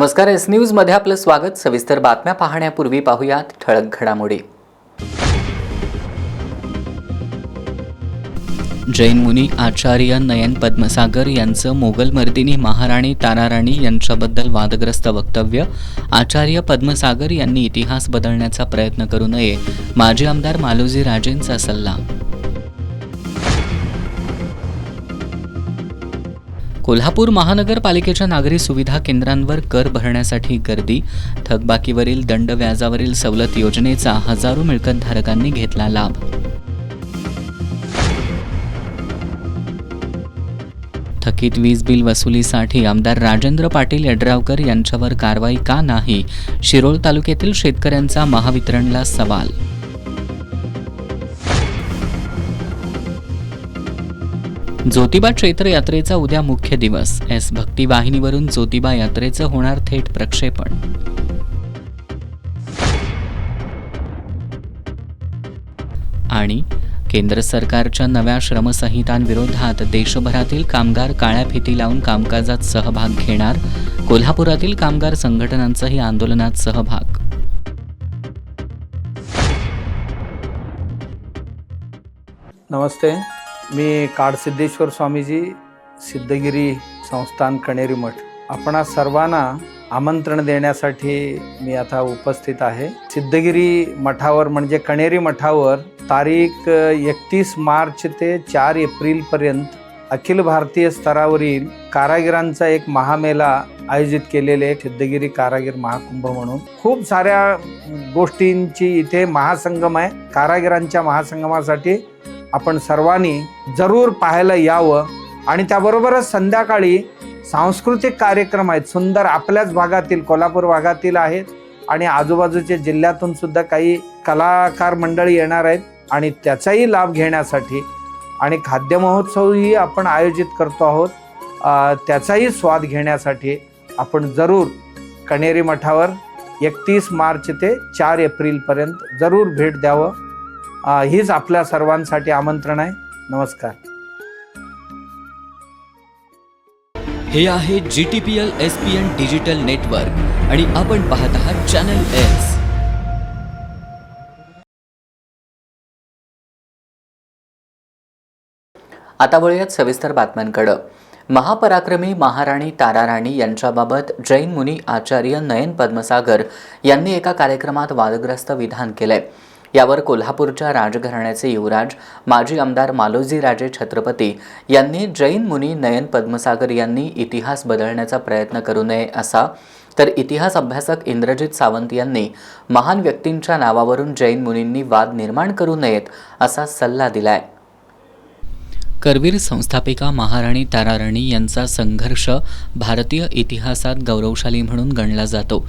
नमस्कार, S news मध्ये आपलं स्वागत। सविस्तर बातम्या पाहण्यापूर्वी पाहूयात ठळक घडामोडी। जैन मुनी आचार्य नयन पद्मसागर यांचं मोगलमर्दिनी महाराणी ताराराणी यांच्याबद्दल वादग्रस्त वक्तव्य। आचार्य पद्मसागर यांनी इतिहास बदलण्याचा प्रयत्न करू नये, माजी आमदार मालोजी राजेंचा सल्ला। कोल्हापूर महानगरपालिकेच्या नागरी सुविधा केंद्रांवर कर भरण्यासाठी गर्दी। थकबाकीवरील दंड व्याजावरील सवलत योजनेचा हजारो मिळकतधारकांनी घेतला लाभ। थकीत वीज बिल वसुलीसाठी आमदार राजेंद्र पाटील यड्रावकर यांच्यावर कारवाई का नाही? शिरोळ तालुक्यातील शेतकऱ्यांचा महावितरणला सवाल। ज्योतिबा चैत्र यात्रेचा उद्या मुख्य दिवस। एस भक्ती वाहिनीवरून ज्योतिबा यात्रेचं होणार थेट प्रक्षेपण। आणि केंद्र सरकारच्या नव्या श्रमसंहितांविरोधात देशभरातील कामगार काळ्या फिती लावून कामकाजात सहभाग घेणार। कोल्हापुरातील कामगार संघटनांचाही आंदोलनात सहभाग। नमस्ते, मी काडसिद्धेश्वर स्वामीजी, सिद्धगिरी संस्थान कणेरी मठ, आपणा सर्वांना आमंत्रण देण्यासाठी मी आता उपस्थित आहे। सिद्धगिरी मठावर म्हणजे कणेरी मठावर तारीख 31 मार्च ते 4 एप्रिल पर्यंत अखिल भारतीय स्तरावरील कारागिरांचा एक महामेळा आयोजित केलेले सिद्धगिरी कारागीर महाकुंभ म्हणून खूप साऱ्या गोष्टींची इथे महासंगम आहे। कारागिरांच्या महासंगमासाठी आपण सर्वांनी जरूर पाहायला यावं। आणि त्याबरोबरच संध्याकाळी सांस्कृतिक कार्यक्रम आहेत, सुंदर आपल्याच भागातील कोल्हापूर भागातील आहेत आणि आजूबाजूच्या जिल्ह्यातून सुद्धा काही कलाकार मंडळी येणार आहेत आणि त्याचाही लाभ घेण्यासाठी आणि खाद्य महोत्सवही आपण आयोजित करतो आहोत, त्याचाही स्वाद घेण्यासाठी आपण जरूर कणेरी मठावर 31 मार्च ते 4 एप्रिल पर्यंत जरूर भेट द्यावं, हीच आपल्या सर्वांसाठी आमंत्रण आहे। नमस्कार। हे आहे GTPL SPN डिजिटल नेटवर्क आणि आपण पाहत आहात चॅनल एस। आता वळूयात सविस्तर बातम्यांकडे। महापराक्रमी महाराणी ताराराणी यांच्याबाबत जैन मुनी आचार्य नयन पद्मसागर यांनी एका कार्यक्रमात वादग्रस्त विधान केले। यावर कोल्हापूरच्या राजघराण्याचे युवराज माजी आमदार मालोजी राजे छत्रपती यांनी जैन मुनी नयन पद्मसागर यांनी इतिहास बदलण्याचा प्रयत्न करू नये असा, तर इतिहास अभ्यासक इंद्रजित सावंत यांनी महान व्यक्तींच्या नावावरून जैन मुनींनी वाद निर्माण करू नयेत असा सल्ला दिलाय। करवीर संस्थापिका महाराणी ताराराणी यांचा संघर्ष भारतीय इतिहासात गौरवशाली म्हणून गणला जातो।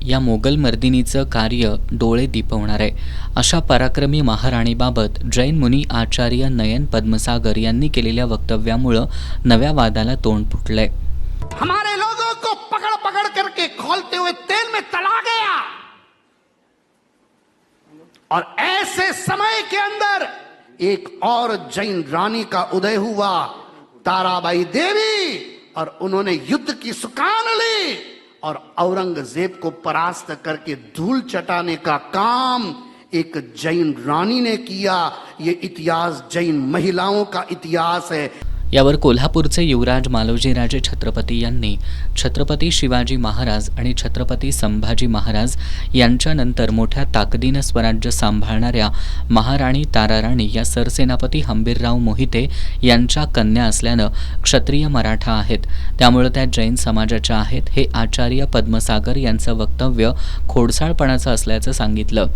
या मोगल मर्दिनीचं कार्य डोळे दिपवणार आहे। अशा पराक्रमी महाराणीबाबत जैन मुनी आचार्य नयन पद्मसागर यांनी केलेल्या वक्तव्यामुळे नव्या वादाला तोंड फुटलंय। हमारे लोगों को पकड़ पकड़ करके खौलते हुए तेल में तला गया और ऐसे समय के अंदर एक और जैन रानी का उदय हुआ, ताराबाई देवी, और उन्होंने युद्ध की सुकान ली और औरंगजेब को परास्त करके धूल चटाने का काम एक जैन रानी ने किया। ये इतिहास जैन महिलाओं का इतिहास है। यावर कोल्हापूरचे युवराज मालोजी राजे छत्रपती यांनी छत्रपती शिवाजी महाराज आणि छत्रपती संभाजी महाराज यांच्यानंतर मोठ्या ताकदीने स्वराज्य सांभाळणाऱ्या महाराणी ताराराणी या सरसेनापती हंबीरराव मोहिते यांच्या कन्या असल्यानं क्षत्रिय मराठा आहेत, त्यामुळे त्या जैन समाजाच्या आहेत। हे आचार्य पद्मसागर यांचं वक्तव्य खोडसाळपणाचं असल्याचं सांगितलं।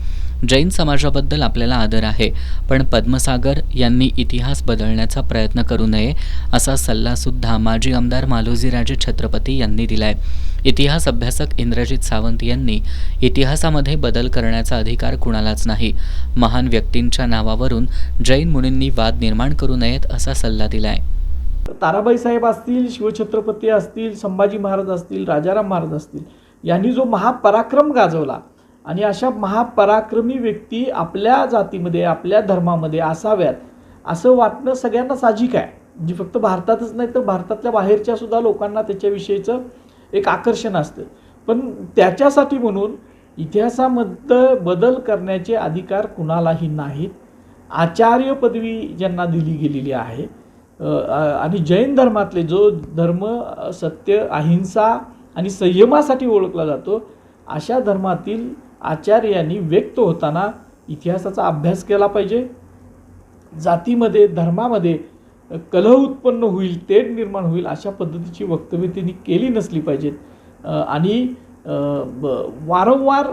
जैन समाजाबद्दल आपल्याला आदर आहे, पण पद्मसागर यांनी इतिहास बदलण्याचा प्रयत्न करू नये असा सल्ला सुद्धा माजी आमदार मालोजी राजे छत्रपती यांनी दिलाय। इतिहास अभ्यासक इंद्रजित सावंत यांनी इतिहासामध्ये बदल करण्याचा अधिकार कुणालाच नाही। महान व्यक्तींच्या नावावरून जैन मुनींनी वाद निर्माण करू नयेत असा सल्ला दिलाय। ताराबाई साहेब असतील, शिवछत्रपती असतील, संभाजी महाराज असतील, राजाराम महाराज असतील, यांनी जो महापराक्रम गाजवला आणि अशा महापराक्रमी व्यक्ती आपल्या जातीमध्ये आपल्या धर्मामध्ये असाव्यात असं वाटणं सगळ्यांना साहजिक आहे। म्हणजे फक्त भारतातच नाही तर भारतातल्या बाहेरच्या सुद्धा लोकांना त्याच्याविषयीचं एक आकर्षण असतं। पण त्याच्यासाठी म्हणून इतिहासामध्ये बदल करण्याचे अधिकार कुणालाही नाहीत. आचार्य पदवी ज्यांना दिली गेलेली आहे आणि जैन धर्मातले जो धर्म सत्य, अहिंसा आणि संयमासाठी ओळखला जातो, अशा धर्मातील आचार्यांनी व्यक्त होताना इतिहासाचा अभ्यास केला पाहिजे. जातीमध्ये, धर्मामध्ये कलह उत्पन्न होईल, तेढ निर्माण होईल अशा पद्धतीची वक्तव्य त्यांनी केली नसली पाहिजेत. आणि वारंवार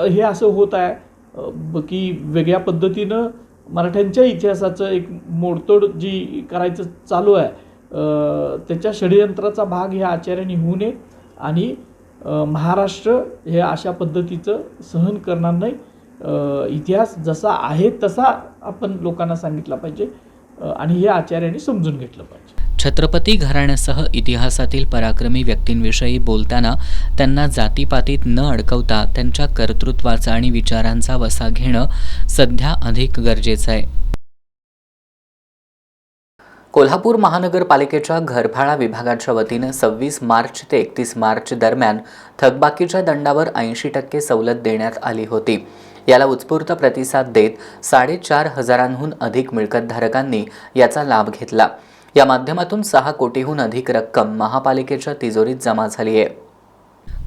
हे असं होत आहे की वेगळ्या पद्धतीनं मराठ्यांच्या इतिहासाचं एक मोडतोड जी करायचं चालू आहे, त्याच्या षडयंत्राचा भाग ह्या आचार्यांनी होऊ नये आणि महाराष्ट्र हे अशा पद्धतीचं सहन करणार नाही. इतिहास जसा आहे तसा आपण लोकांना सांगितला पाहिजे आणि हे आचार्यांनी समजून घेतलं पाहिजे. छत्रपती घराण्यासह इतिहासातील पराक्रमी व्यक्तींविषयी बोलताना त्यांना जातीपातीत न अडकवता त्यांच्या कर्तृत्वाचा आणि विचारांचा वसा घेणं सध्या अधिक गरजेचं आहे. कोल्हापूर महानगरपालिकेच्या घरफाळा विभागाच्या वतीनं 26 मार्च ते 31 मार्च दरम्यान थकबाकीच्या दंडावर 80% सवलत देण्यात आली होती. याला उत्स्फूर्त प्रतिसाद देत 4,500हून अधिक मिळकतधारकांनी याचा लाभ घेतला. या माध्यमातून 6 कोटीहून अधिक रक्कम महापालिकेच्या तिजोरीत जमा झाली आहे.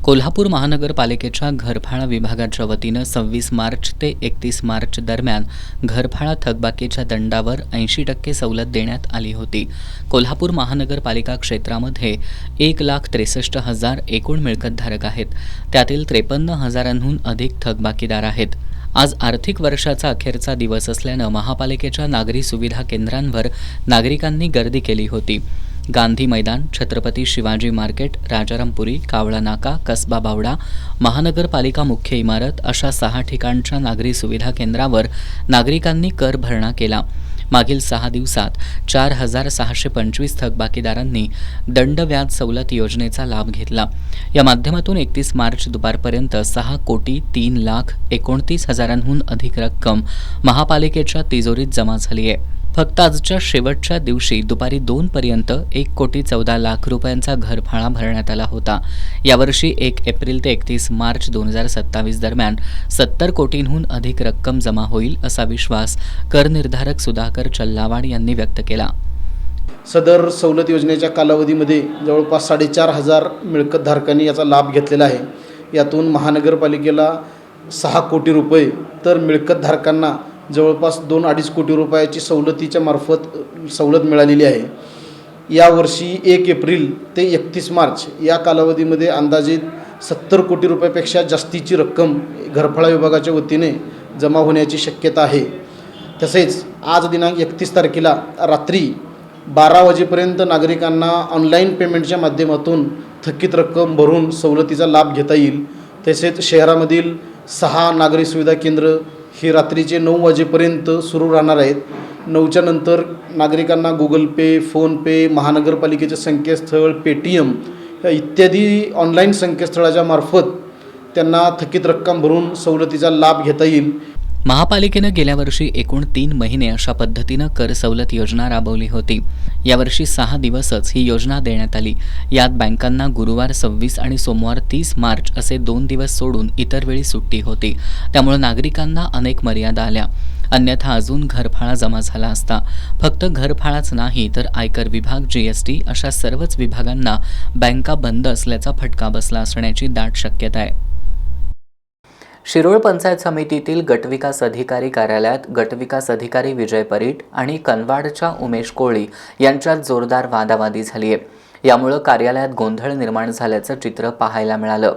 कोल्हापूर महानगरपालिकेच्या घरफाळा विभागाच्या वतीनं 26 मार्च ते 31 मार्च दरम्यान घरफाळा थकबाकीच्या दंडावर 80% सवलत देण्यात आली होती. कोल्हापूर महानगरपालिका क्षेत्रामध्ये 1,63,000 एकूण मिळकतधारक आहेत. त्यातील 53,000हून अधिक थकबाकीदार आहेत. आज आर्थिक वर्षाचा अखेरचा दिवस असल्यानं महापालिकेच्या नागरी सुविधा केंद्रांवर नागरिकांनी गर्दी केली होती. गांधी मैदान, छत्रपती शिवाजी मार्केट, राजारामपुरी, कावळा नाका, कसबा बावडा, महानगरपालिका मुख्य इमारत अशा 6 ठिकाणच्या नागरी सुविधा केंद्रावर नागरिकांनी कर भरणा केला. मागील 6 दिवसात 4,625 थकबाकीदारांनी दंड व्याज सवलत योजनेचा लाभ घेतला. या माध्यमातून 31 मार्च दुपारपर्यंत 6,03,29,000हून अधिक रक्कम महापालिकेच्या तिजोरीत जमा झाली आहे. फक्त आजच्या शेवटच्या दिवशी दुपारी 2 पर्यंत 1,14,00,000 रुपयांचा घरफाळा भरण्यात आला होता. यावर्षी 1 एप्रिल ते 31 मार्च 2027 दरम्यान 70 कोटींहून अधिक रक्कम जमा होईल असा विश्वास करनिर्धारक सुधाकर चल्लावाड यांनी व्यक्त केला. सदर सवलत योजनेच्या कालावधीमध्ये जवळपास 4,500 मिळकतधारकांनी याचा लाभ घेतलेला आहे. यातून महानगरपालिकेला 6 कोटी रुपये तर मिळकतधारकांना जवळपास 2-2.5 कोटी रुपयाची सवलतीच्या मार्फत सवलत मिळालेली आहे. यावर्षी 1 एप्रिल ते 31 मार्च या कालावधीमध्ये अंदाजित 70 कोटी रुपयापेक्षा जास्तीची रक्कम घरफाळा विभागाच्या वतीने जमा होण्याची शक्यता आहे. तसेच आज दिनांक 31 तारखेला रात्री 12 वाजेपर्यंत नागरिकांना ऑनलाईन पेमेंटच्या माध्यमातून थकीत रक्कम भरून सवलतीचा लाभ घेता येईल. तसेच शहरामधील 6 नागरी सुविधा केंद्र ही रात्रीचे 9 वाजेपर्यंत सुरू राहणार आहेत. 9च्या नंतर नागरिकांना गुगल पे, फोनपे, महानगरपालिकेचे संकेतस्थळ, पेटीएम इत्यादी ऑनलाईन संकेतस्थळाच्या मार्फत त्यांना थकीत रक्कम भरून सवलतीचा लाभ घेता येईल. महापालिकेनं गेल्या वर्षी एकूण 3 महिने अशा पद्धतीनं कर सवलत योजना राबवली होती. यावर्षी 6 दिवसच ही योजना देण्यात आली. यात बँकांना गुरुवार 26 आणि सोमवार 30 मार्च असे 2 दिवस सोडून इतर वेळी सुट्टी होती. त्यामुळे नागरिकांना अनेक मर्यादा आल्या. अन्यथा अजून घरफाळा जमा झाला असता. फक्त घरफाळाच नाही तर आयकर विभाग, जीएसटी अशा सर्वच विभागांना बँका बंद असल्याचा फटका बसला असण्याची दाट शक्यता आहे. शिरोळ पंचायत समितीतील गटविकास अधिकारी कार्यालयात गटविकास अधिकारी विजय परीट आणि कनवाडच्या उमेश कोळी यांच्यात जोरदार वादावादी झाली आहे. यामुळे कार्यालयात गोंधळ निर्माण झाल्याचं चित्र पाहायला मिळालं.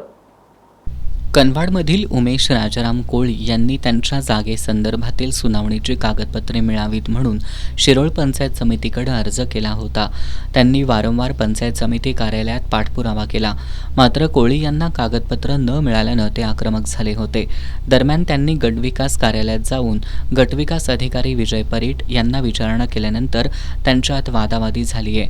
कनवाडमधील उमेश राजाराम कोळी यांनी त्यांच्या जागेसंदर्भातील सुनावणीची कागदपत्रे मिळावीत म्हणून शिरोळ पंचायत समितीकडे अर्ज केला होता. त्यांनी वारंवार पंचायत समिती कार्यालयात पाठपुरावा केला. मात्र कोळी यांना कागदपत्र न मिळाल्यानं ते आक्रमक झाले होते. दरम्यान त्यांनी गटविकास कार्यालयात जाऊन गटविकास अधिकारी विजय परीट यांना विचारणा केल्यानंतर त्यांच्यात वादावादी झाली आहे.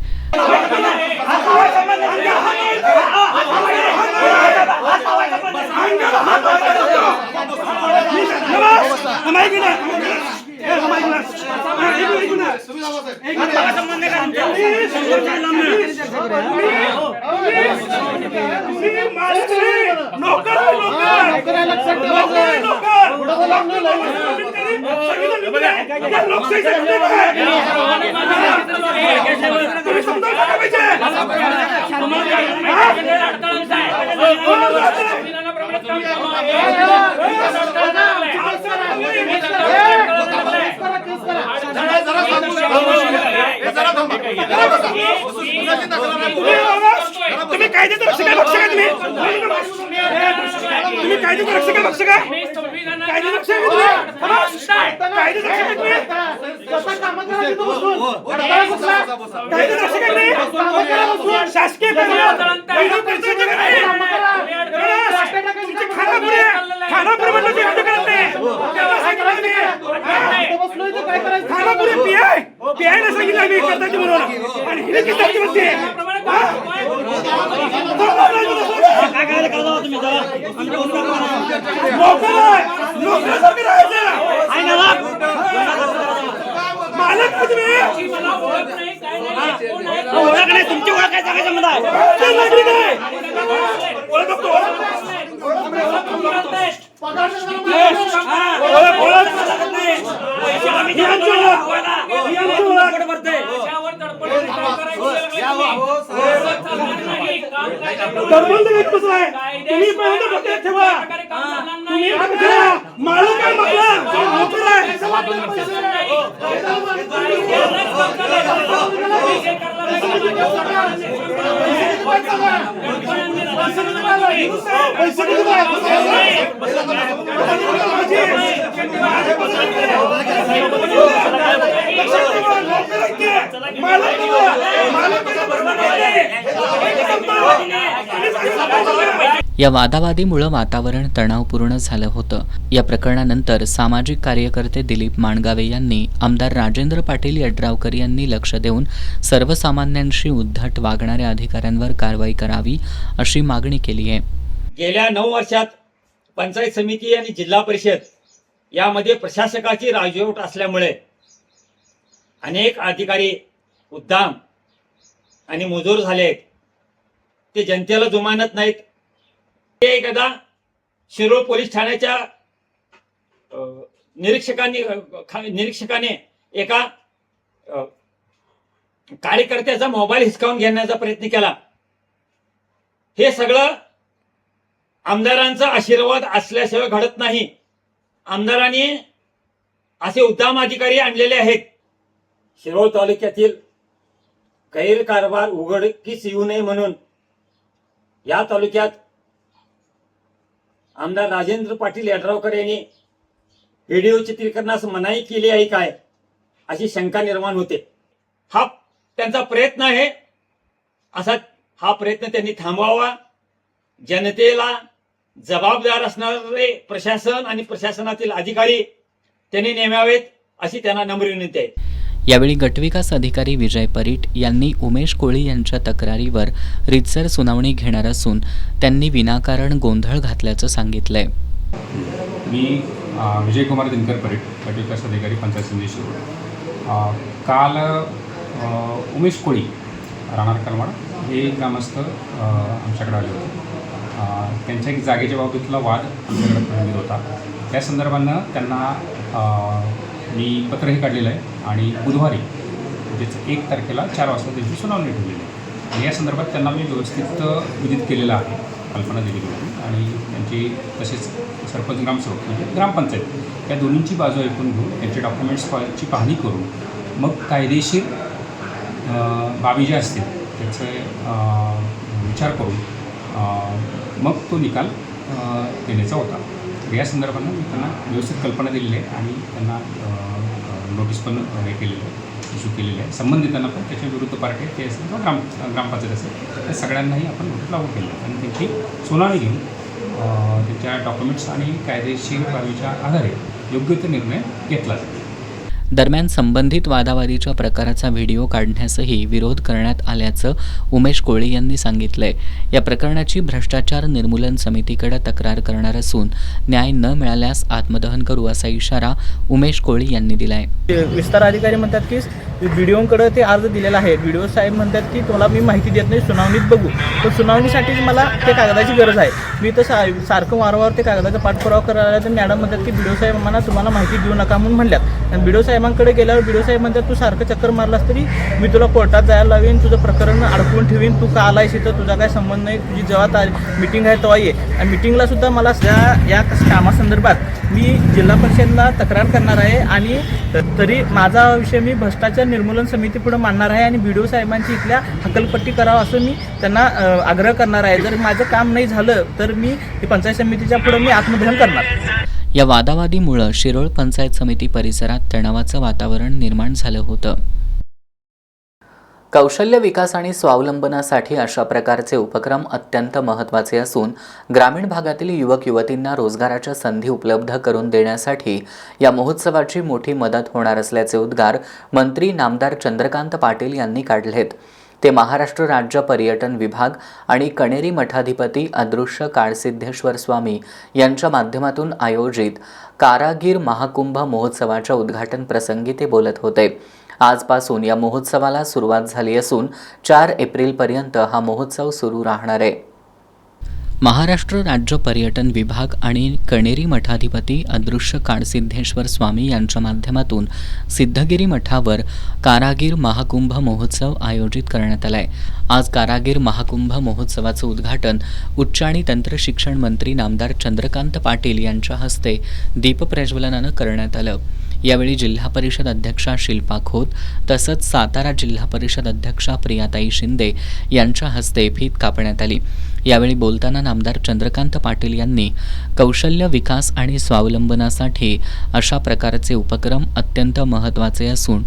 तुम्ही कायद्याचं रक्षक आहे, भक्षक आहे तुम्ही कायद्याचं रक्षक आहे, भक्षक आहे, कायद्याचं रक्षक आहे तुम्ही, कायद्याचं रक्षक आहे तुम्ही, कायद्याचं रक्षक आहे तुम्ही, शासकीय खानापूर म्हणलं ते रद्द करत नाही, खानापूर पीआय ने सांगितलं आम्ही करताची म्हणून आणि हिने किती म्हणते मालक तुम्ही ओळख नाही, तुमची ओळख काय सांगायचं मला नागरिक आहे ओळख बघतो तुम्ही ठेवा तुम्ही मालक काय या वादावादीमुळे वातावरण तणावपूर्ण झालं होतं. या प्रकरणानंतर सामाजिक कार्यकर्ते दिलीप माणगावे यांनी आमदार राजेंद्र पाटील यड्रावकर यांनी लक्ष देऊन सर्वसामान्यांशी उद्धट वागणाऱ्या अधिकाऱ्यांवर कारवाई करावी अशी मागणी केली आहे. गेल्या 9 वर्षात पंचायत समिती आणि जिल्हा परिषद यामध्ये प्रशासकाची राजवट असल्यामुळे अनेक अधिकारी उद्दाम आणि मुजोर झाले आहेत. ते जनतेला जुमानत नाहीत. ते एकदा शिरोळ पोलीस ठाण्याच्या निरीक्षकाने एका कार्यकर्त्याचा मोबाईल हिसकावून घेण्याचा प्रयत्न केला. हे सगळं आमदारांचा आशीर्वाद असल्याशिवाय घडत नाही. आमदारांनी असे उद्दाम अधिकारी आणलेले आहेत. शिरोळ तालुक्यातील गैरकारभार उघडकीस येऊ नये म्हणून या तालुक्यात आमदार राजेंद्र पाटील यड्रावकर यांनी व्हिडिओ चित्रीकरणास मनाई केली आहे काय अशी शंका निर्माण होते. हा त्यांचा प्रयत्न आहे. असा हा प्रयत्न त्यांनी थांबवावा. जनतेला जबाबदार असणारे प्रशासन आणि प्रशासनातील अधिकारी त्यांनी नेमावेत अशी त्यांना नम्र विनंती आहे. यावेळी गटविकास अधिकारी विजय परीट यांनी उमेश कोळी यांच्या तक्रारीवर रीतसर सुनावणी घेणार असून त्यांनी विनाकारण गोंधळ घातल्याचं सांगितलंय. मी विजयकुमार दिनकर परीट, गटविकास अधिकारी पंचायत समिती शिरोळ. काल उमेश कोळी राहणार करमाड हे ग्रामस्थ आमच्याकडे आले होते. त्यांच्या एक जागेच्या बाबतीतला वाद आमच्याकडे प्रलंबित होता. त्या संदर्भानं त्यांना मी पत्रही काढलेलं आहे आणि बुधवारी म्हणजेच 1 तारखेला 4 वाजता त्यांची सुनावणी ठेवलेली आहे. आणि या संदर्भात त्यांना मी व्यवस्थित विदित केलेलं आहे, कल्पना दिलेली होती. आणि त्यांची तसेच सरपंच ग्रामसेवक म्हणजे ग्रामपंचायत या दोन्हींची बाजू ऐकून घेऊन त्यांचे डॉक्युमेंट्सची पाहणी करून मग कायदेशीर बाबी ज्या असतील त्याचे विचार करून मग तो निकाल देण्याचा होता. या संदर्भानं मी त्यांना व्यवस्थित कल्पना दिलेली आहे आणि त्यांना नोटीस पण हे केलेलं आहे, इश्यू केलेली आहे. संबंधितांना पण त्याच्या विरुद्ध पार्टी ते असेल किंवा ग्रामपंचायत असेल त्या सगळ्यांनाही आपण नोटीस लागू केलं आहे आणि त्यांची सुनावणी घेऊन त्यांच्या डॉक्युमेंट्स आणि कायदेशीर बाबीच्या आधारे योग्य तो निर्णय घेतला जाईल. दरम्यान संबंधित वादावादीच्या प्रकाराचा व्हिडिओ काढण्यासही विरोध करण्यात आल्याचं उमेश कोळी यांनी सांगितलंय. या प्रकरणाची भ्रष्टाचार निर्मूलन समितीकडे तक्रार करणार असून न्याय न मिळाल्यास आत्मदहन करू असा इशारा उमेश कोळी यांनी दिलाय. विस्तार अधिकारी म्हणतात की BDOकडे ते अर्ज दिलेला आहे. BDO साहेब म्हणतात की तुला मी माहिती देत नाही, सुनावणीत बघू. तर सुनावणीसाठीच मला ते कागदाची गरज आहे. मी तर सारखं वारंवार ते कागदाचा पाठपुरावा करायला, तर मॅडम म्हणतात की BDO साहेब आम्हाला तुम्हाला माहिती देऊ नका म्हणून म्हणल्यात. आणि BDO साहेबांकडे गेल्यावर BDO साहेब म्हणतात तू सारखं चक्कर मारलास तरी मी तुला कोर्टात जायला लावेन, तुझं प्रकरण अडकवून ठेवीन, तू का आलायस इथं, तुझा काय संबंध नाही, तुझी जेव्हा मीटिंग आहे तेव्हा ये. आणि मीटिंगला सुद्धा मला या कामासंदर्भात मी जिल्हा परिषदला तक्रार करणार आहे. आणि तरी माझा विषय मी भ्रष्टाचार निर्मूलन समिती पुढे मांडणार आहे आणि BDO साहेबांची इथल्या हकलपट्टी करावं असं मी त्यांना आग्रह करणार आहे. जर माझं काम नाही झालं तर मी पंचायत समितीच्या पुढे मी आत्मदहन करणार. या वादावादीमुळं शिरोळ पंचायत समिती परिसरात तणावाचं वातावरण निर्माण झालं होतं. कौशल्य विकास आणि स्वावलंबनासाठी अशा प्रकारचे उपक्रम अत्यंत महत्त्वाचे असून ग्रामीण भागातील युवक युवतींना रोजगाराच्या संधी उपलब्ध करून देण्यासाठी या महोत्सवाची मोठी मदत होणार असल्याचे उद्गार मंत्री नामदार चंद्रकांत पाटील यांनी काढलेत. ते महाराष्ट्र राज्य पर्यटन विभाग आणि कणेरी मठाधिपती अदृश्य काळसिद्धेश्वर स्वामी यांच्या माध्यमातून आयोजित कारागीर महाकुंभ महोत्सवाच्या उद्घाटन प्रसंगी ते बोलत होते. आजपासून या महोत्सवाला सुरुवात झाली असून 4 एप्रिलपर्यंत हा महोत्सव सुरू राहणार आहे. महाराष्ट्र राज्य पर्यटन विभाग आणि कणेरी मठाधिपती अदृश्य काळसिद्धेश्वर स्वामी यांच्या माध्यमातून सिद्धगिरी मठावर कारागीर महाकुंभ महोत्सव आयोजित करण्यात आलाय. आज कारागीर महाकुंभ महोत्सवाचं उद्घाटन उच्च आणि तंत्र शिक्षण मंत्री नामदार चंद्रकांत पाटील यांच्या हस्ते दीपप्रज्वलनानं करण्यात आलं. यावेळी जिल्हा परिषद अध्यक्षा शिल्पा खोत तसंच सातारा जिल्हा परिषद अध्यक्षा प्रियाताई शिंदे यांच्या हस्ते फीत कापण्यात आली. यावेळी बोलताना नामदार चंद्रकांत पाटील यांनी कौशल्य विकास आणि स्वावलंबनासाठी अशा प्रकारचे उपक्रम अत्यंत महत्त्वाचे असून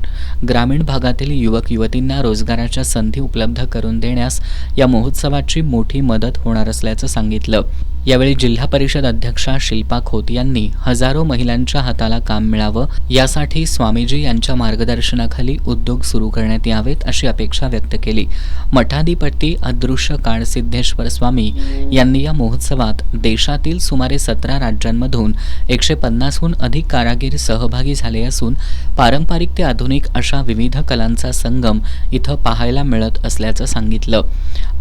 ग्रामीण भागातील युवक युवतींना रोजगाराच्या संधी उपलब्ध करून देण्यास या महोत्सवाची मोठी मदत होणार असल्याचं सांगितलं. यावेळी जिल्हा परिषद अध्यक्षा शिल्पा खोत यांनी हजारो महिलांच्या हाताला काम मिळावं यासाठी स्वामीजी यांच्या मार्गदर्शनाखाली उद्योग सुरू करण्यात यावेत अशी अपेक्षा व्यक्त केली. मठाधिपती अदृश्य काळसिद्धेश्वर स्वामी यांनी या महोत्सवात देशातील सुमारे 17 राज्यांमधून 150हून अधिक कारागीर सहभागी झाले असून पारंपरिक ते आधुनिक अशा विविध कलांचा संगम इथं पाहायला मिळत असल्याचं सांगितलं.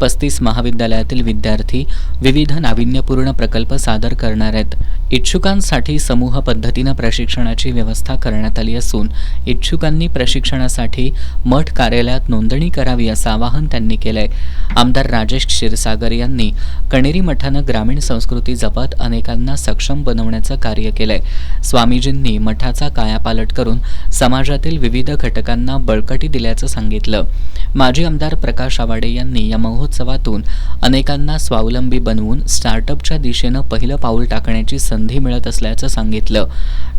35 महाविद्यालयातील विद्यार्थी विविध नाविन्यपूर्ण प्रकल्प सादर करणार आहेत. इच्छुकांसाठी समूह पद्धतीनं प्रशिक्षणाची व्यवस्था करण्यात आली असून इच्छुकांनी प्रशिक्षणासाठी मठ कार्यालयात नोंदणी करावी असं आवाहन त्यांनी केलंय. आमदार राजेश क्षीरसागर यांनी कणेरी मठानं ग्रामीण संस्कृती जपत अनेकांना सक्षम बनवण्याचं कार्य केलंय. स्वामीजींनी मठाचा कायापालट करून समाजातील विविध घटकांना बळकटी दिल्याचं सांगितलं. माजी आमदार प्रकाश आवाडे यांनी या महोत्सवातून अनेकांना स्वावलंबी बनवून स्टार्टअपच्या दिशेनं पहिलं पाऊल टाकण्याची संधी मिळत असल्याचं सांगितलं.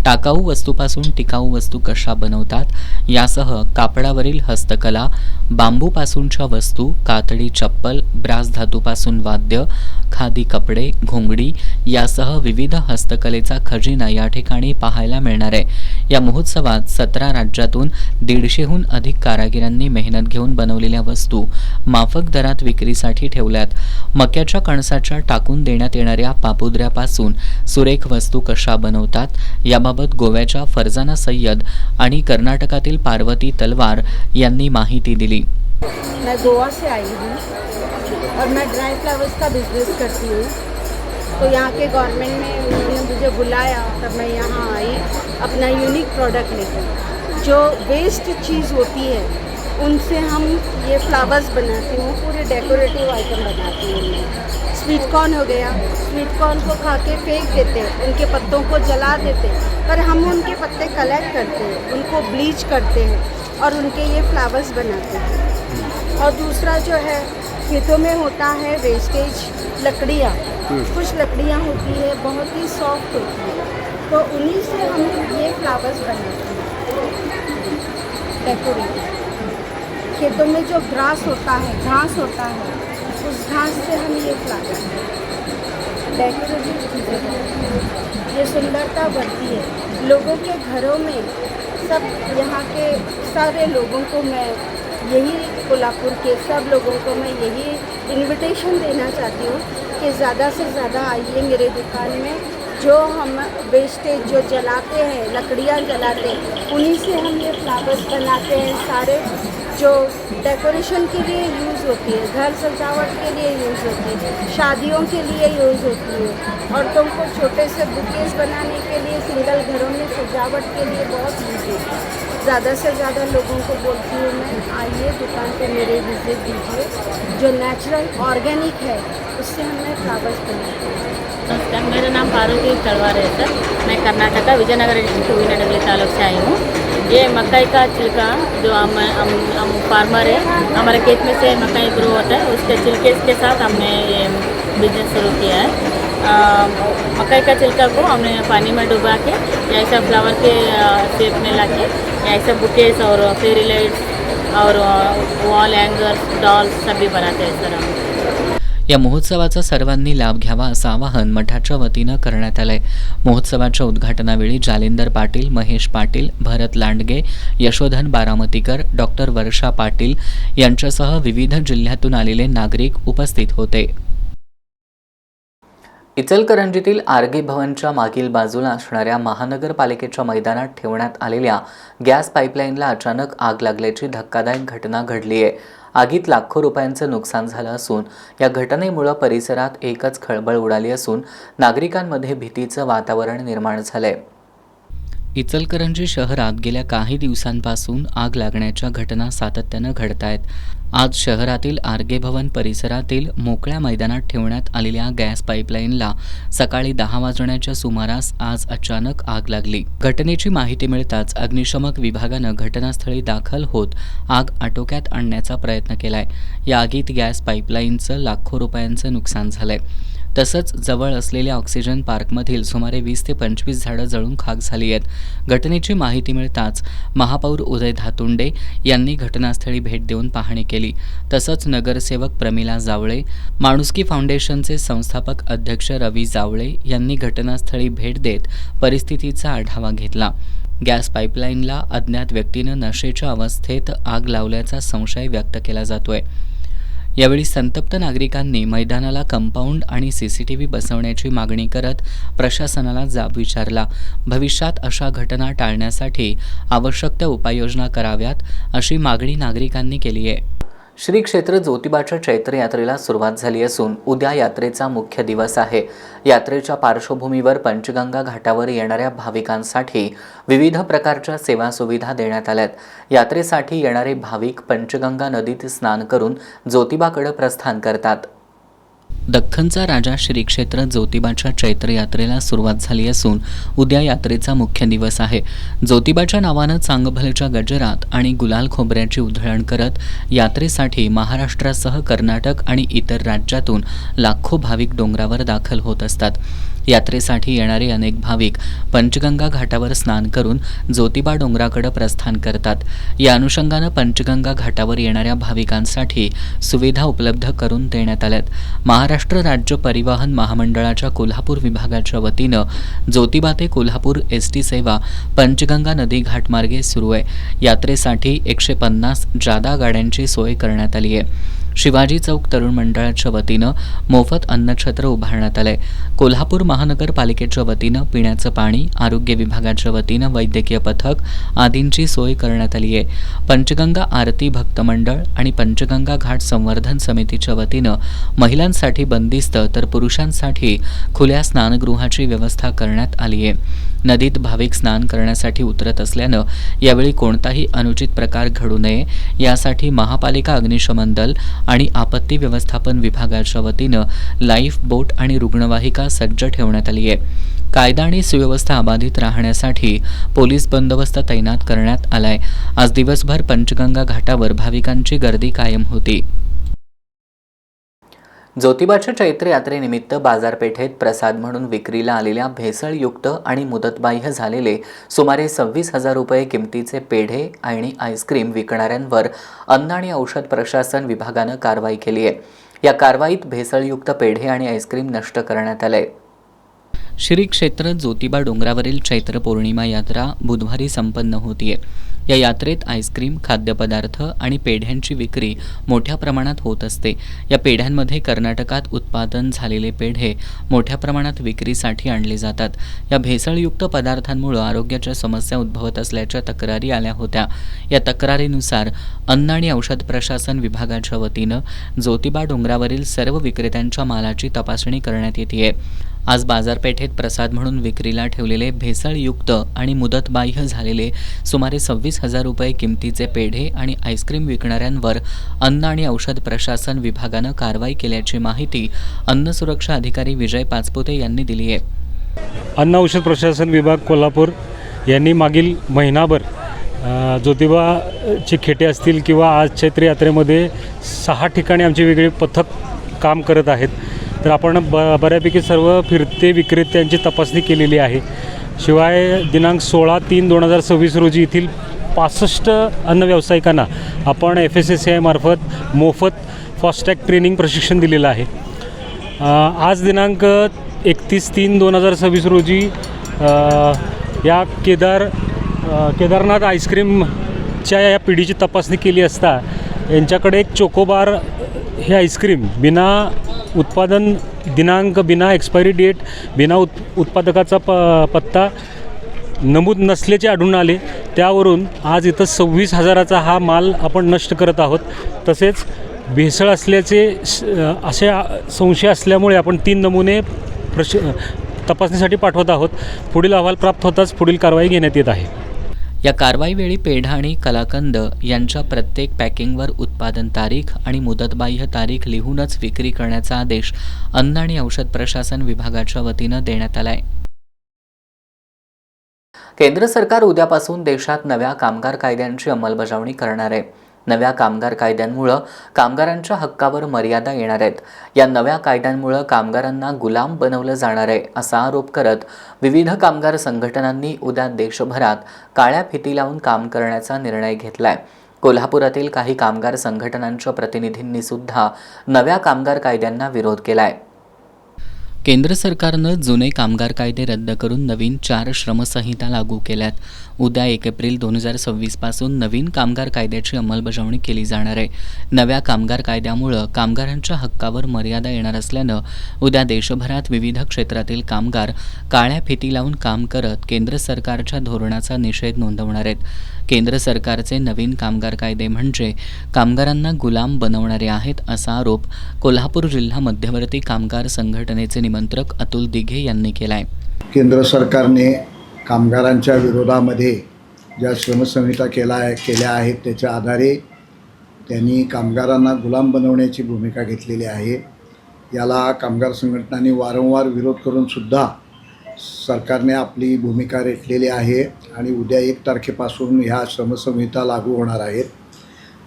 टाकाऊ वस्तूपासून टिकाऊ वस्तू कशा बनवतात यासह कापडावरील हस्तकला, बांबूपासूनच्या वस्तू, कातडी चप्पल, ब्रास धातूपासून वाद्य, खादी कपडे, घोंगडी यासह विविध हस्तकलेचा खजिना या ठिकाणी पाहायला मिळणार आहे. या महोत्सवात 17 राज्यातून 150हून अधिक कारागिरांनी मेहनत घेऊन बनवलेल्या वस्तू माफक दरात विक्रीसाठी ठेवल्यात. मक्याच्या कणसाच्या टाकून देण्यात येणाऱ्या पापुद्र्यापासून सुरेख वस्तू कशा बनवतात याबाबत गोव्याच्या फरजाना सय्यद आणि कर्नाटकातील पार्वती तलवार यांनी माहिती दिली. मैं गोवा से आई हूँ और मैं ड्राई फ्लावर्स का बिजनेस करती हूँ. तो यहाँ के गवर्नमेंट ने उन्होंने मुझे बुलाया तब मैं यहाँ आई अपना यूनिक प्रोडक्ट लेकर. जो वेस्ट चीज़ होती है उनसे हम ये फ्लावर्स बनाती हूँ, पूरे डेकोरेटिव आइटम बनाती हूँ मैं. स्वीट कॉर्न हो गया, स्वीट कॉर्न को खा के फेंक देते, उनके पत्तों को जला देते, पर हम उनके पत्ते कलेक्ट करते हैं, उनको ब्लीच करते हैं और उनके ये फ्लावर्स बनाते हैं. और दूसरा जो है खेतों में होता है वेस्टेज लकड़ियाँ, कुछ लकड़ियाँ होती है बहुत ही सॉफ्ट होती है, तो उन्हीं से हम ये फ्लावर्स बनाते हैं डेकोरेटिव. खेतों में जो घास होता है उस घास से हम ये फ्लावर डेकोरेटिव चीज़ें ये सुंदरता बढ़ती है लोगों के घरों में. सब यहाँ के सारे लोगों को मैं यही कोल्हापुर के सब लोगों को मैं यही इनविटेशन देना चाहती हूँ कि ज़्यादा से ज़्यादा आइए मेरे दुकान में. जो हम वेस्टेज जो जलाते हैं, लकड़ियाँ जलाते हैं, उन्हीं से हम ये फ्लावर्स बनाते हैं। सारे जो डेकोरेशन के लिए यूज़ होती है, घर सजावट के लिए यूज़ होती है, शादियों के लिए यूज़ होती है, औरतों को छोटे से बुकेस बनाने के लिए, सिंगल घरों में सजावट के लिए बहुत यूज़ होती है। ज़्यादा से ज़्यादा लोगों को बोलती हूँ मैं, आइए दुकान पे मेरे विजिट दीजिए, जो नेचुरल ऑर्गेनिक है उससे हमने फ्लावर्स बनाते हैं। नमस्कार, मेरा नाम पार्वती तलवार है सर। मैं कर्नाटका विजयनगर डिस्ट्रिक्ट वीरनगर तालुक से आई हूँ। ये मकई का छिलका जो हम फार्मर है, हमारे खेत में से मकई ग्रो होता है, उसके छिलके के साथ हमने ये बिजनेस शुरू किया है। मकई का छिलका को हमने पानी में डुबा के ऐसा फ्लावर के शेप में ला के ऐसा बुकेस और फेरी लाइट्स और वॉल हैंगर्स, डॉल्स सभी बनाते हैं सर हम। या महोत्सवाचा सर्वांनी लाभ घ्यावा असं आवाहन मठाच्या वतीनं करण्यात आलंय। महोत्सवाच्या उद्घाटनावेळी जालिंदर पाटील, महेश पाटील, भरत लांडगे, यशोधन बारामतीकर, डॉक्टर वर्षा पाटील यांच्यासह विविध जिल्ह्यातून आलेले नागरिक उपस्थित होते। इचलकरंजीतील आरगे भवनच्या मागील बाजूला असणाऱ्या महानगरपालिकेच्या मैदानात ठेवण्यात आलेल्या गॅस पाईपलाईनला अचानक आग लागल्याची धक्कादायक घटना घडली आहे। आगीत लाखो रुपयांचं नुकसान झालं असून या घटनेमुळे परिसरात एकच खळबळ उडाली असून नागरिकांमध्ये भीतीचं वातावरण निर्माण झालंय। इचलकरंजी शहरात गेल्या काही दिवसांपासून आग लागण्याच्या घटना सातत्यानं घडत आहेत। आज शहरातील आरगे भवन परिसरातील मोकळ्या मैदानात ठेवण्यात आलेल्या गॅस पाईपलाईनला सकाळी 10 वाजण्याच्या सुमारास आज अचानक आग लागली। घटनेची माहिती मिळताच अग्निशमक विभागानं घटनास्थळी दाखल होत आग आटोक्यात आणण्याचा प्रयत्न केलाय। या आगीत गॅस पाईपलाईनचं लाखो रुपयांचं नुकसान झालंय। तसंच जवळ असलेल्या ऑक्सिजन पार्कमधील सुमारे 20 ते 25 झाडं जळून खाक झाली आहेत। घटनेची माहिती मिळताच महापौर उदय धातुंडे यांनी घटनास्थळी भेट देऊन पाहणी केली। तसंच नगरसेवक प्रमिला जावळे, माणुसकी फाउंडेशनचे संस्थापक अध्यक्ष रवी जावळे यांनी घटनास्थळी भेट देत परिस्थितीचा आढावा घेतला। गॅस पाईपलाईनला अज्ञात व्यक्तीनं नशेच्या अवस्थेत आग लावल्याचा संशय व्यक्त केला जातोय। यावेळी संतप्त नागरिकांनी मैदानाला कंपाऊंड आणि सीसीटीव्ही बसवण्याची मागणी करत प्रशासनाला जाब विचारला। भविष्यात अशा घटना टाळण्यासाठी आवश्यक त्या उपाययोजना कराव्यात अशी मागणी नागरिकांनी केली आहे। श्री क्षेत्र ज्योतिबाच्या चैत्र यात्रेला सुरुवात झाली असून उद्या यात्रेचा मुख्य दिवस आहे। यात्रेच्या पार्श्वभूमीवर पंचगंगा घाटावर येणाऱ्या भाविकांसाठी विविध प्रकारच्या सेवा सुविधा देण्यात आल्यात। यात्रेसाठी येणारे भाविक पंचगंगा नदीत स्नान करून ज्योतिबाकडे प्रस्थान करतात। दख्खनचा राजा श्री क्षेत्र ज्योतिबाच्या चैत्र यात्रेला सुरुवात झाली असून उद्या यात्रेचा मुख्य दिवस आहे। ज्योतिबाच्या नावानं चांगभलच्या गजरात आणि गुलाल खोबऱ्याची उधळण करत यात्रेसाठी महाराष्ट्रासह कर्नाटक आणि इतर राज्यातून लाखो भाविक डोंगरावर दाखल होत असतात। यात्रेसाठी येणारे अनेक भाविक पंचगंगा घाटावर स्नान करून ज्योतिबा डोंगराकडे प्रस्थान करतात। या अनुषंगानं पंचगंगा घाटावर येणाऱ्या भाविकांसाठी सुविधा उपलब्ध करून देण्यात आल्यात। महाराष्ट्र राज्य परिवहन महामंडळाच्या कोल्हापूर विभागाच्या वतीनं ज्योतिबा ते कोल्हापूर एसटी सेवा पंचगंगा नदी घाटमार्गे सुरू आहे। यात्रेसाठी 150 जादा गाड्यांची सोय करण्यात आली आहे। शिवाजी चौक तरुण मंडळाच्या वतीनं मोफत अन्नछत्र उभारण्यात आलंय। कोल्हापूर महानगरपालिकेच्या वतीनं पिण्याचं पाणी, आरोग्य विभागाच्या वतीनं वैद्यकीय पथक आदींची सोय करण्यात आली आहे। पंचगंगा आरती भक्त मंडळ आणि पंचगंगा घाट संवर्धन समितीच्या वतीनं महिलांसाठी बंदिस्त तर पुरुषांसाठी खुल्या स्नानगृहाची व्यवस्था करण्यात आली आहे। नदीत भाविक स्नान करण्यासाठी उतरत असल्यानं यावेळी कोणताही अनुचित प्रकार घडू नये यासाठी महापालिका अग्निशमन दल आणि आपत्ती व्यवस्थापन विभागाच्या वतीनं लाईफ बोट आणि रुग्णवाहिका सज्ज ठेवण्यात आली आहे। कायदा आणि सुव्यवस्था अबाधित राहण्यासाठी पोलीस बंदोबस्त तैनात करण्यात आलाय। आज दिवसभर पंचगंगा घाटावर भाविकांची गर्दी कायम होती। ज्योतिबाच्या चैत्र यात्रेनिमित्त बाजारपेठेत प्रसाद म्हणून विक्रीला आलेल्या भेसळयुक्त आणि मुदतबाह्य झालेले सुमारे 26,000 रुपये किमतीचे पेढे आणि आईस्क्रीम विकणाऱ्यांवर अन्न आणि औषध प्रशासन विभागानं कारवाई केली आहे। या कारवाईत भेसळयुक्त पेढे आणि आईस्क्रीम नष्ट करण्यात आले। श्री क्षेत्र ज्योतिबा डोंगरावरील चैत्र पौर्णिमा यात्रा बुधवारी संपन्न होतीये. या यात्रेत आईस्क्रीम, खाद्यपदार्थ आणि पेढ्यांची विक्री मोठ्या प्रमाणात होत असते. या पेढ्यांमध्ये कर्नाटकात उत्पादन झालेले पेढे मोठ्या प्रमाणात विक्रीसाठी आणले जातात. या भेसळयुक्त पदार्थांमुळे आरोग्याच्या समस्या उद्भवत असल्याच्या तक्रारी आल्या होत्या. या तक्रारीनुसार अन्न आणि औषध प्रशासन विभागाच्या वतीनं ज्योतिबा डोंगरावरील सर्व विक्रेत्यांच्या मालाची तपासणी करण्यात येते. आज बाजारपेठेत प्रसाद म्हणून विक्रीला ठेवलेले भेसळयुक्त आणि मुदतबाह्य झालेले सुमारे 26,000 रुपये किमतीचे पेढे आणि आईस्क्रीम विकणाऱ्यांवर अन्न आणि औषध प्रशासन विभागानं कारवाई केल्याची माहिती अन्न सुरक्षा अधिकारी विजय पाचपुते यांनी दिली आहे. अन्न औषध प्रशासन विभाग कोल्हापूर यांनी मागील महिनाभर ज्योतिबाचे खेटे असतील किंवा आज चैत्र यात्रेमध्ये 6 ठिकाणी आमचे वेगळे पथक काम करत आहेत. तर आपण बऱ्यापैकी सर्व फिरते विक्रेत्यांची तपासणी केलेली आहे. शिवाय दिनांक 16/3/2026 रोजी येथील 65 अन्न व्यावसायिकांना आपण FSSAI मार्फत मोफत फास्टॅग ट्रेनिंग प्रशिक्षण दिलेलं आहे. आज दिनांक 31/3/2026 रोजी या केदारनाथ आईस्क्रीमच्या या पिढीची तपासणी केली असता यांच्याकडे एक चोकोबार हे आईस्क्रीम बिना उत्पादन दिनांक, बिना एक्सपायरी डेट, बिना उत्पादकाचा पत्ता नमूद नसल्याचे आढळून आले. त्यावरून आज इथं 26,000चा हा माल आपण नष्ट करत आहोत. तसेच भेसळ असल्याचे असे संशय असल्यामुळे आपण 3 नमुने तपासणीसाठी पाठवत आहोत. पुढील अहवाल प्राप्त होताच पुढील कारवाई घेण्यात येत आहे. या कारवाईवेळी पेढा आणि कलाकंद यांच्या प्रत्येक पॅकिंगवर उत्पादन तारीख आणि मुदतबाह्य तारीख लिहूनच विक्री करण्याचा आदेश अन्न आणि औषध प्रशासन विभागाच्या वतीनं देण्यात आलाय. केंद्र सरकार उद्यापासून देशात नव्या कामगार कायद्यांची अंमलबजावणी करणार आहे. नव्या कामगार कायद्यांमुळे कामगारांच्या हक्कावर मर्यादा येणार आहेत. या नव्या कायद्यांमुळे कामगारांना गुलाम बनवलं जाणार आहे असा आरोप करत विविध कामगार संघटनांनी उद्या देशभरात काळ्या फिती लावून काम करण्याचा निर्णय घेतलाय. कोल्हापुरातील काही कामगार संघटनांच्या प्रतिनिधींनी सुद्धा नव्या कामगार कायद्यांना विरोध केलाय. केंद्र सरकारनं जुने कामगार कायदे रद्द करून नवीन 4 श्रमसंहिता लागू केल्यात. उद्या 1 एप्रिल 2026 पासून नवीन कामगार कायद्याची अंमलबजावणी केली जाणार आहे. नव्या कामगार कायद्यामुळं कामगारांच्या हक्कावर मर्यादा येणार असल्यानं उद्या देशभरात विविध क्षेत्रातील कामगार काळ्या फिती लावून काम करत केंद्र सरकारच्या धोरणाचा निषेध नोंदवणार आहेत. केंद्र सरकारचे नवीन कामगार कायदे म्हणजे कामगारांना गुलाम बनवणारे आहेत असा आरोप कोल्हापूर जिल्हा मध्यवर्ती कामगार संघटनेचे निमंत्रक अतुल दिघे यांनी केलाय. केंद्र सरकारने कामगारांच्या विरोधामध्ये ज्या श्रमसंहिता केल्या आहेत त्याच्या आधारे त्यांनी कामगारांना गुलाम बनवण्याची भूमिका घेतलेली आहे. याला कामगार संघटनांनी वारंवार विरोध करूनसुद्धा सरकारने आपली भूमिका रेटलेली आहे आणि उद्या 1 तारखेपासून ह्या श्रमसंहिता लागू होणार आहेत.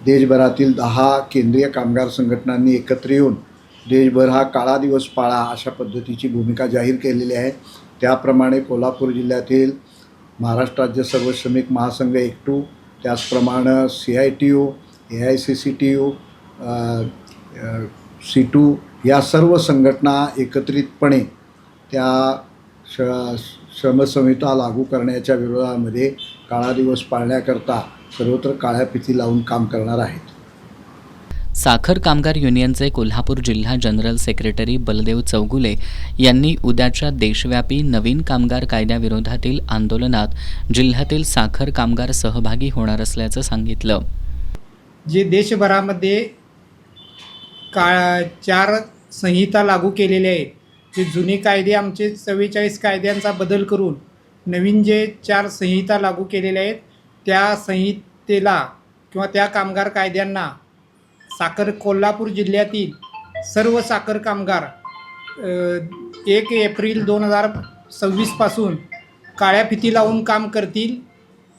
देशभरातील 10 केंद्रीय कामगार संघटनांनी एकत्र येऊन देशभर हा काळा दिवस पाळा अशा पद्धतीची भूमिका जाहीर केलेली आहे. त्याप्रमाणे कोल्हापूर जिल्ह्यातील महाराष्ट्र राज्य सर्व श्रमिक महासंघ एकटू, त्याचप्रमाणे CITU, AICCTU, C2 या सर्व संघटना एकत्रितपणे त्या श्रमसंहिता लागू करण्याच्या विरोधामध्ये काळा दिवस पाळण्याकरता सर्वत्र काळ्या फिती लावून काम करणार आहेत. साखर कामगार युनियनचे कोल्हापूर जिल्हा जनरल सेक्रेटरी बलदेव चौगुले यांनी उद्याच्या देशव्यापी नवीन कामगार कायद्याविरोधातील आंदोलनात जिल्ह्यातील साखर कामगार सहभागी होणार असल्याचं सांगितलं. जे देशभरामध्ये 4 संहिता लागू केलेल्या आहेत, जे जुने कायदे आमचे 44 कायद्यांचा बदल करून नवीन जे 4 संहिता लागू केलेल्या आहेत त्या संहितेला किंवा त्या कामगार कायद्यांना कोल्हापूर जिल्ह्यातील सर्व साखर कामगार 1 एप्रिल 2026 पासून काळ्या फिती लावून काम करतील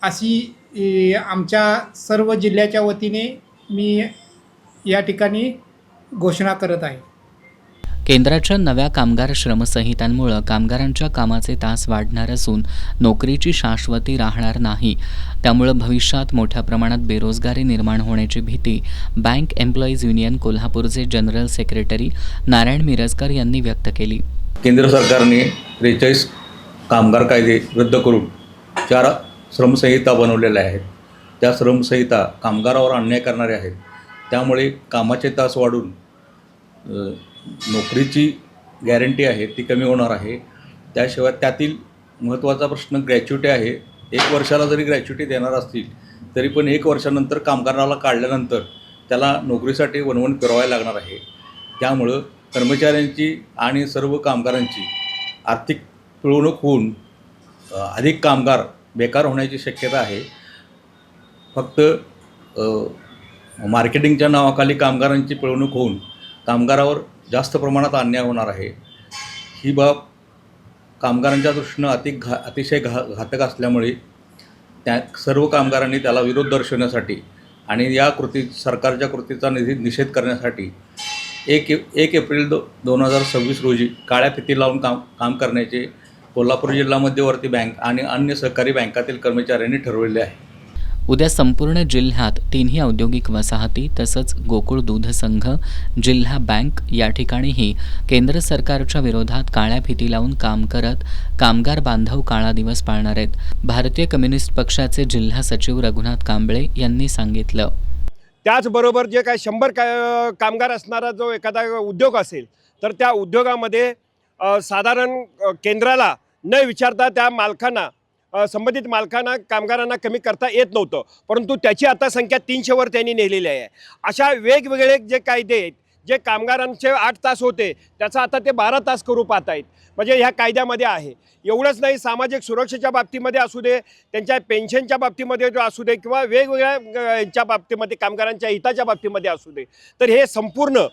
अशी आमच्या सर्व जिल्ह्याच्या वतीने मी या ठिकाणी घोषणा करत आहे. केंद्राच्या नव्या कामगार श्रमसंहितांमुळे कामगारांच्या कामाचे तास वाढणार असून नोकरीची शाश्वती राहणार नाही. त्यामुळे भविष्यात मोठ्या प्रमाणात बेरोजगारी निर्माण होण्याची भीती बँक एम्प्लॉईज युनियन कोल्हापूरचे जनरल सेक्रेटरी नारायण मिरजकर यांनी व्यक्त केली. केंद्र सरकारने 43 कामगार कायदे रद्द करून 4 श्रमसंहिता बनवलेल्या आहेत. त्या श्रमसंहिता कामगारावर अन्याय करणाऱ्या आहेत. त्यामुळे कामाचे तास वाढून नोकरीची गॅरंटी आहे ती कमी होणार आहे. त्याशिवाय त्यातील महत्त्वाचा प्रश्न ग्रॅच्युटी आहे. 1 वर्षाला जरी ग्रॅच्युटी देणार असतील तरी पण 1 वर्षानंतर कामगाराला काढल्यानंतर त्याला नोकरीसाठी वणवण फिरवायला लागणार आहे. त्यामुळं कर्मचाऱ्यांची आणि सर्व कामगारांची आर्थिक पिळवणूक होऊन अधिक कामगार बेकार होण्याची शक्यता आहे. फक्त मार्केटिंगच्या नावाखाली कामगारांची पिळवणूक होऊन कामगारावर जास्त प्रमाणात अन्याय होणार आहे. ही बाब कामगारांच्या दृष्टीनं अतिशय घातक असल्यामुळे त्या सर्व कामगारांनी त्याला विरोध दर्शवण्यासाठी आणि या सरकारच्या कृतीचा निषेध करण्यासाठी 1 एप्रिल 2026 रोजी काळ्या फिती लावून काम करण्याचे कोल्हापूर जिल्हा मध्यवर्ती बँक आणि अन्य सहकारी बँकातील कर्मचाऱ्यांनी ठरवले आहे. उद्या संपूर्ण जिल्ह्यात 3ही औद्योगिक वसाहती तसंच गोकुळ दूध संघ, जिल्हा बँक या ठिकाणीही केंद्र सरकारच्या विरोधात काळ्या फिती लावून काम करत कामगार बांधव काळा दिवस पाळणार आहेत. भारतीय कम्युनिस्ट पक्षाचे जिल्हा सचिव रघुनाथ कांबळे यांनी सांगितलं. त्याचबरोबर जे काय 100 कामगार असणारा जो एखादा उद्योग असेल तर त्या उद्योगामध्ये साधारण केंद्राला न विचारता त्या मालकांना संबंधित मालकांना कामगारांना कमी करता येत नव्हतं, परंतु त्याची आता संख्या 300वर त्यांनी नेलेली आहे. अशा वेगवेगळे जे कायदे आहेत जे कामगारांचे 8 तास होते त्याचा आता ते 12 तास करू पाहत आहेत. म्हणजे ह्या कायद्यामध्ये आहे. एवढंच नाही, सामाजिक सुरक्षेच्या बाबतीमध्ये असू दे, त्यांच्या पेन्शनच्या बाबतीमध्ये असू दे किंवा वेगवेगळ्या यांच्या बाबतीमध्ये कामगारांच्या हिताच्या बाबतीमध्ये असू दे, तर हे संपूर्ण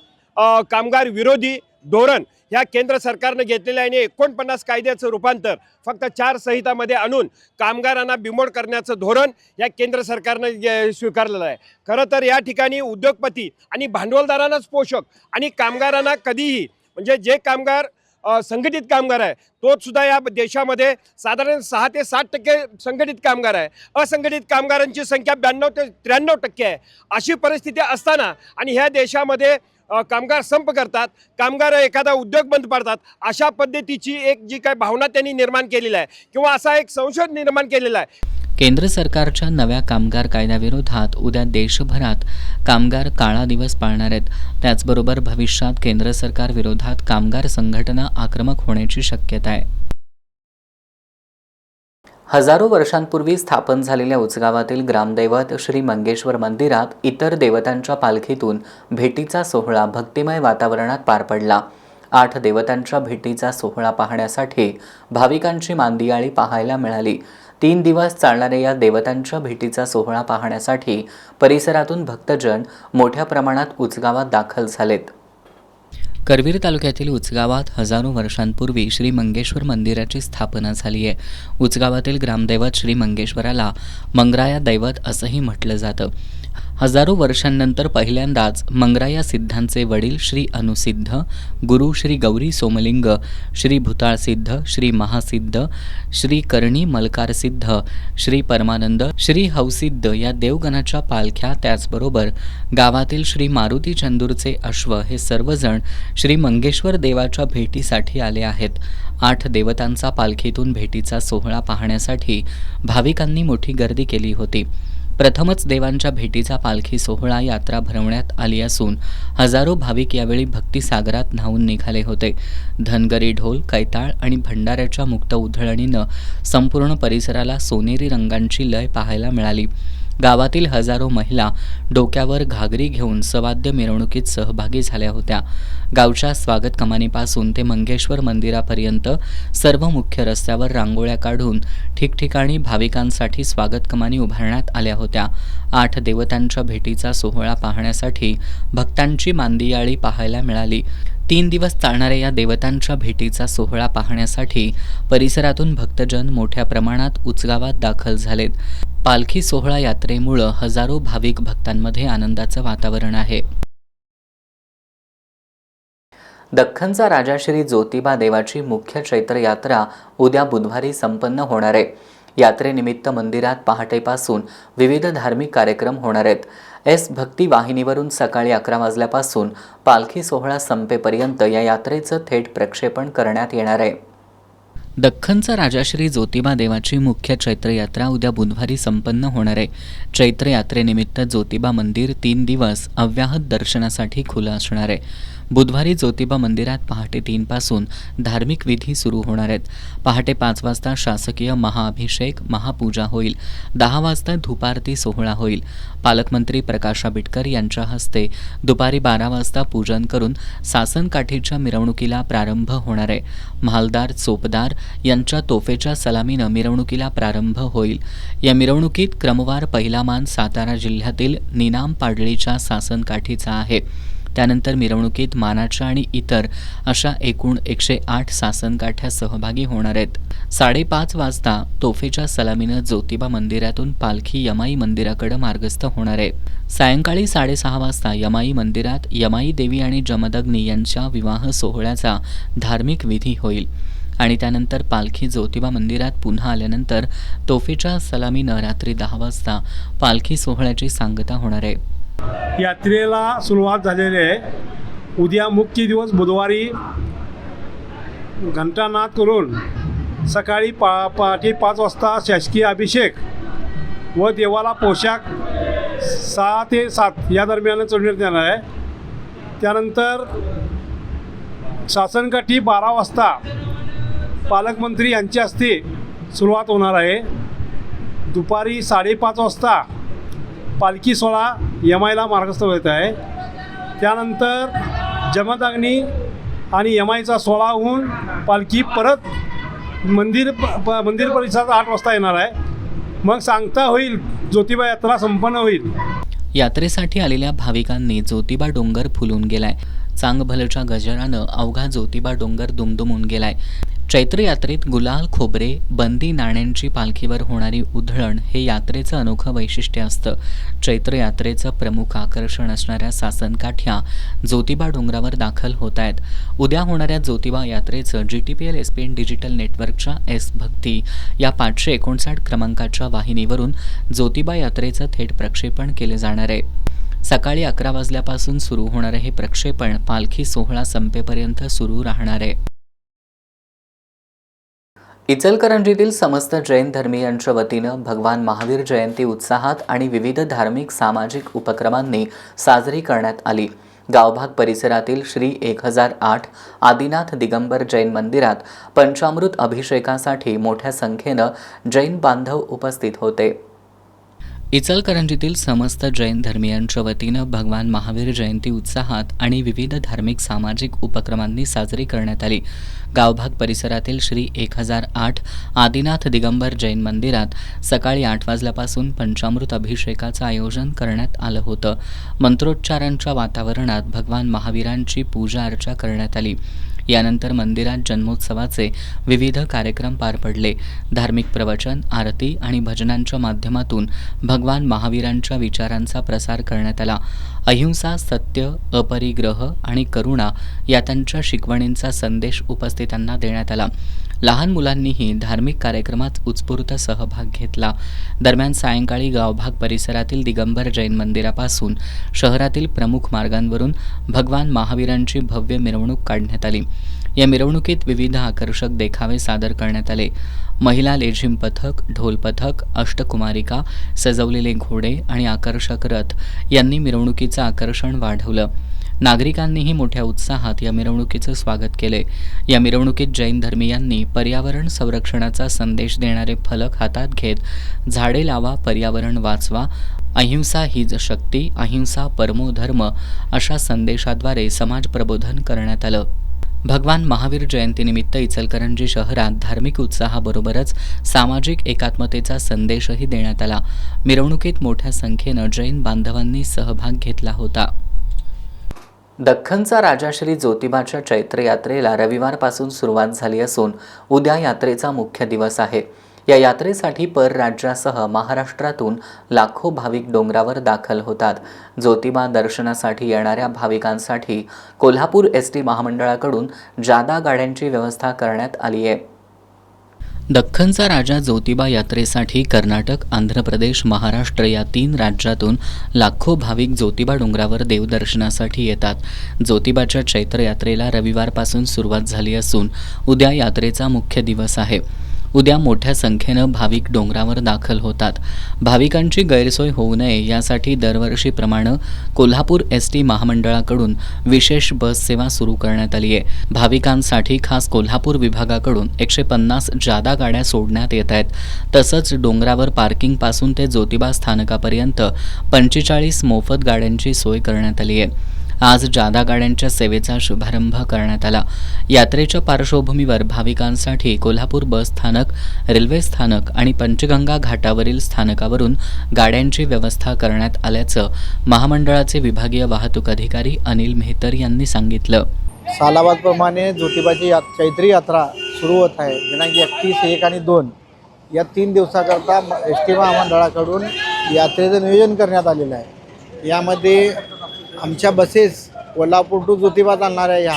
कामगार विरोधी धोरण ह्या केंद्र सरकारनं घेतलेलं आहे. आणि 49 कायद्याचं रूपांतर फक्त 4 संहितामध्ये आणून कामगारांना बिमोड करण्याचं धोरण या केंद्र सरकारनं स्वीकारलेलं आहे. खरं तर या ठिकाणी उद्योगपती आणि भांडवलदारांनाच पोषक आणि कामगारांना कधीही म्हणजे जे कामगार संघटित कामगार आहे तोच सुद्धा या देशामध्ये साधारण 6 ते 7% संघटित कामगार आहे. असंघटित कामगारांची संख्या 92 ते 93% आहे. अशी परिस्थिती असताना आणि ह्या देशामध्ये कामगार संप करतात, कामगार एखादा उद्योग बंद पाडतात, अशा पद्धतीची एक जी काय भावना त्यांनी निर्माण केलेली आहे किंवा असा एक संशय निर्माण केलेला आहे. केंद्र सरकारच्या नव्या कामगार कायद्याविरोधात उद्या देशभरात कामगार काळा दिवस पाळणार आहेत. त्याचबरोबर भविष्यात केंद्र सरकार विरोधात कामगार संघटना आक्रमक होण्याची शक्यता आहे. हजारो वर्षांपूर्वी स्थापन झालेल्या उचगावातील ग्रामदैवत श्री मंगेश्वर मंदिरात इतर देवतांच्या पालखीतून भेटीचा सोहळा भक्तिमय वातावरणात पार पडला. 8 देवतांच्या भेटीचा सोहळा पाहण्यासाठी भाविकांची मांदियाळी पाहायला मिळाली. 3 दिवस चालणाऱ्या या देवतांच्या भेटीचा सोहळा पाहण्यासाठी परिसरातून भक्तजन मोठ्या प्रमाणात उचगावात दाखल झालेत. करवीर तालुक्यातील उचगावात हजारो वर्षांपूर्वी श्री मंगेश्वर मंदिराची स्थापना झाली आहे. उचगावातील ग्रामदैवत श्री मंगेश्वराला मंगराया दैवत असंही म्हटलं जातं. हजारो वर्षांनंतर पहिल्यांदाच मंगराया सिद्धांचे वडील श्री अनुसिद्ध, गुरु श्री गौरी सोमलिंग, श्री भूताळसिद्ध, श्री महासिद्ध, श्री करणी मलकारसिद्ध, श्री परमानंद, श्री हौसिद्ध या देवगणाच्या पालख्या, त्याचबरोबर गावातील श्री मारुती चंदूरचे अश्व हे सर्वजण श्री मंगेश्वर देवाच्या भेटीसाठी आले आहेत. 8 देवतांचा पालखीतून भेटीचा सोहळा पाहण्यासाठी भाविकांनी मोठी गर्दी केली होती. प्रथमच देवांच्या भेटीचा पालखी सोहळा यात्रा भरवण्यात आली असून हजारो भाविक यावेळी भक्तिसागरात न्हावून निघाले होते. धनगरी ढोल, कैताळ आणि भंडाऱ्याच्या मुक्त उधळणीनं संपूर्ण परिसराला सोनेरी रंगांची लय पाहायला मिळाली. गावातील हजारो महिला डोक्यावर घागरी घेऊन सवाद्य मिरवणुकीत सहभागी झाल्या होत्या. गावच्या स्वागत कमानीपासून ते मंगेश्वर मंदिरापर्यंत सर्व मुख्य रस्त्यावर रांगोळ्या काढून ठिकठिकाणी भाविकांसाठी स्वागत कमानी उभारण्यात आल्या होत्या. 8 देवतांच्या भेटीचा सोहळा पाहण्यासाठी भक्तांची मांदियाळी पाहायला मिळाली. 3 दिवस चालणाऱ्या या देवतांच्या भेटीचा सोहळा पाहण्यासाठी परिसरातून भक्तजन मोठ्या प्रमाणात उचगावात दाखल झालेत. पालखी सोहळा यात्रेमुळं हजारो भाविक भक्तांमध्ये आनंदाचं वातावरण आहे. दख्खनचा राजा श्री ज्योतिबा देवाची मुख्य चैत्र यात्रा उद्या बुधवारी संपन्न होणार आहे. यात्रेनिमित्त मंदिरात पहाटेपासून विविध धार्मिक कार्यक्रम होणार आहेत. एस भक्ती वाहिनीवरून सकाळी 11 वाजल्यापासून पालखी सोहळा संपेपर्यंत या यात्रेचं थेट प्रक्षेपण करण्यात येणार आहे. दख्खनचा राजा श्री ज्योतिबा देवाची मुख्य चैत्र यात्रा उद्या बुधवारी संपन्न होणार आहे. चैत्र यात्रेनिमित्त ज्योतिबा मंदिर 3 दिवस अव्याहत दर्शनासाठी खुलं असणार आहे. बुधवारी ज्योतिबा मंदिरात पहाटे 3 पासून धार्मिक विधी सुरू होणार आहेत. पहाटे 5 वाजता शासकीय महाअभिषेक महापूजा होईल. 10 वाजता धूपारती सोहळा होईल. पालकमंत्री प्रकाश आंबेडकर यांच्या हस्ते दुपारी 12 वाजता पूजन करून सासनकाठीच्या मिरवणुकीला प्रारंभ होणार आहे. महालदार चोपदार यांच्या तोफेच्या सलामीनं मिरवणुकीला प्रारंभ होईल. या मिरवणुकीत क्रमवार पहिला मान सातारा जिल्ह्यातील निनाम पाडळीच्या सासनकाठीचा आहे. त्यानंतर मिरवणुकीत मानाच्या आणि इतर अशा एकूण 108 सासनकाठ्या सहभागी होणार आहेत. 5:30 वाजता तोफेच्या सलामीनं ज्योतिबा मंदिरातून पालखी यमाई मंदिराकडे मार्गस्थ होणार आहे. सायंकाळी 6:30 वाजता यमाई मंदिरात यमाई देवी आणि जमदग्नी यांच्या विवाह सोहळ्याचा धार्मिक विधी होईल आणि त्यानंतर पालखी ज्योतिबा मंदिरात पुन्हा आल्यानंतर तोफेच्या सलामीनं रात्री 10 वाजता पालखी सोहळ्याची सांगता होणार आहे. यात्रेला सुरुवात झालेली आहे. उद्या मुख्य दिवस बुधवारी घंटानाद करून सकाळी पहाटे 5 वाजता शासकीय अभिषेक व देवाला पोशाख 6 ते 7 या दरम्यान चढवण्यात येणार आहे. त्यानंतर सासनकाठी 12 वाजता पालकमंत्री यांच्या हस्ते सुरुवात होणार आहे. दुपारी 5:30 वाजता पालखी सोहळा यमाईला मार्गस्थ होत आहे. त्यानंतर जमदग्नी आणि यमाईचा सोहळा होऊन पालखी परत मंदिर परिसरात 8 वाजता येणार आहे. मग सांगता होईल ज्योतिबा यात्रा संपन्न होईल. यात्रेसाठी आलेल्या भाविकांनी ज्योतिबा डोंगर फुलून गेलाय. चांगभलच्या गजरानं अवघा ज्योतिबा डोंगर दुमदुमून गेलाय. चैत्र यात्रेत गुलाल खोबरे बंदी नाण्यांची पालखीवर होणारी उधळण हे यात्रेचं अनोखं वैशिष्ट्य असतं. चैत्र यात्रेचं प्रमुख आकर्षण असणाऱ्या सासनकाठ्या ज्योतिबा डोंगरावर दाखल होत आहेत. उद्या होणाऱ्या ज्योतिबा यात्रेचं GTPL SPN डिजिटल नेटवर्कच्या एस भक्ती या 559 क्रमांकाच्या वाहिनीवरून ज्योतिबा यात्रेचं थेट प्रक्षेपण केले जाणार आहे. सकाळी 11 वाजल्यापासून सुरू होणारे हे प्रक्षेपण पालखी सोहळा संपेपर्यंत सुरू राहणार आहे. इचलकरंजीतील समस्त जैन धर्मीयांच्या वतीनं भगवान महावीर जयंती उत्साहात आणि विविध धार्मिक सामाजिक उपक्रमांनी साजरी करण्यात आली. गावभाग परिसरातील श्री 1008 आदिनाथ दिगंबर जैन मंदिरात पंचामृत अभिषेकासाठी मोठ्या संख्येनं जैन बांधव उपस्थित होते. इचलकरंजीतील समस्त जैन धर्मीयांच्या वतीनं भगवान महावीर जयंती उत्साहात आणि विविध धार्मिक सामाजिक उपक्रमांनी साजरी करण्यात आली. गावभाग परिसरातील श्री 1008 आदिनाथ दिगंबर जैन मंदिरात सकाळी 8 वाजल्यापासून पंचामृत अभिषेकाचं आयोजन करण्यात आलं होतं. मंत्रोच्चारांच्या वातावरणात भगवान महावीरांची पूजा अर्चा करण्यात आली. यानंतर मंदिरात जन्मोत्सवाचे विविध कार्यक्रम पार पडले. धार्मिक प्रवचन, आरती आणि भजनांच्या माध्यमातून भगवान महावीरांच्या विचारांचा प्रसार करण्यात आला. अहिंसा, सत्य, अपरिग्रह आणि करुणा या त्यांच्या शिकवणींचा संदेश उपस्थितांना देण्यात आला. लहान मुलांनीही धार्मिक कार्यक्रमात उत्स्फूर्त सहभाग घेतला. दरम्यान सायंकाळी गावभाग परिसरातील दिगंबर जैन मंदिरापासून शहरातील प्रमुख मार्गांवरून भगवान महावीरांची भव्य मिरवणूक काढण्यात आली. या मिरवणुकीत विविध आकर्षक देखावे सादर करण्यात आले. महिला लेझिम पथक, ढोल पथक, अष्टकुमारिका, सजवलेले घोडे आणि आकर्षक रथ यांनी मिरवणुकीचं आकर्षण वाढवलं. नागरिकांनीही मोठ्या उत्साहात या मिरवणुकीचं स्वागत केले. या मिरवणुकीत जैन धर्मीयांनी पर्यावरण संरक्षणाचा संदेश देणारे फलक हातात घेत झाडे लावा, पर्यावरण वाचवा, अहिंसा हीच शक्ती, अहिंसा परमो धर्म अशा संदेशाद्वारे समाज प्रबोधन करण्यात आलं. भगवान महावीर जयंतीनिमित्त इचलकरंजी शहरात धार्मिक उत्साहाबरोबरच सामाजिक एकात्मतेचा संदेशही देण्यात आला. मिरवणुकीत मोठ्या संख्येनं जैन बांधवांनी सहभाग घेतला होता. दख्खनचा राजा श्री ज्योतिबाच्या चैत्र यात्रेला रविवारपासून सुरुवात झाली असून उद्या यात्रेचा मुख्य दिवस आहे. या यात्रेसाठी परराज्यासह महाराष्ट्रातून लाखो भाविक डोंगरावर दाखल होतात. ज्योतिबा दर्शनासाठी येणाऱ्या भाविकांसाठी कोल्हापूर ST महामंडळाकडून जादा गाड्यांची व्यवस्था करण्यात आली आहे. दख्खनचा राजा ज्योतिबा यात्रेसाठी कर्नाटक, आंध्र प्रदेश, महाराष्ट्र या 3 राज्यातून लाखो भाविक ज्योतिबा डोंगरावर देवदर्शनासाठी येतात. ज्योतिबाच्या चैत्र यात्रेला रविवारपासून सुरुवात झाली असून उद्या यात्रेचा मुख्य दिवस आहे. उद्या मोठ्या संख्येनं भाविक डोंगरावर दाखल होतात. भाविकांची गैरसोय होऊ नये यासाठी दरवर्षीप्रमाणे कोल्हापूर एसटी महामंडळाकडून विशेष बस सेवा सुरू करण्यात आली आहे. भाविकांसाठी खास कोल्हापूर विभागाकडून 150 जादा गाड्या सोडण्यात येत आहेत. तसंच डोंगरावर पार्किंगपासून ते ज्योतिबा स्थानकापर्यंत 45 मोफत गाड्यांची सोय करण्यात आली आहे. आज जादा गाड्यांच्या सेवेचा शुभारंभ करण्यात आला. यात्रेच्या पार्श्वभूमीवर भाविकांसाठी कोल्हापूर बस स्थानक, रेल्वे स्थानक आणि पंचगंगा घाटावरील स्थानकावरून गाड्यांची व्यवस्था करण्यात आल्याचं महामंडळाचे विभागीय वाहतूक अधिकारी अनिल मेहतर यांनी सांगितलं. सालाबादप्रमाणे ज्योतिबाची चैत्री यात्रा सुरू होत आहे. दिनांक 31, 1 आणि 2 या 3 दिवसाकरता एस टी महामंडळाकडून यात्रेचं नियोजन करण्यात आलेलं आहे. यामध्ये आमच्या बसेस कोल्हापूर टू ज्योतिबा चालणाऱ्या ह्या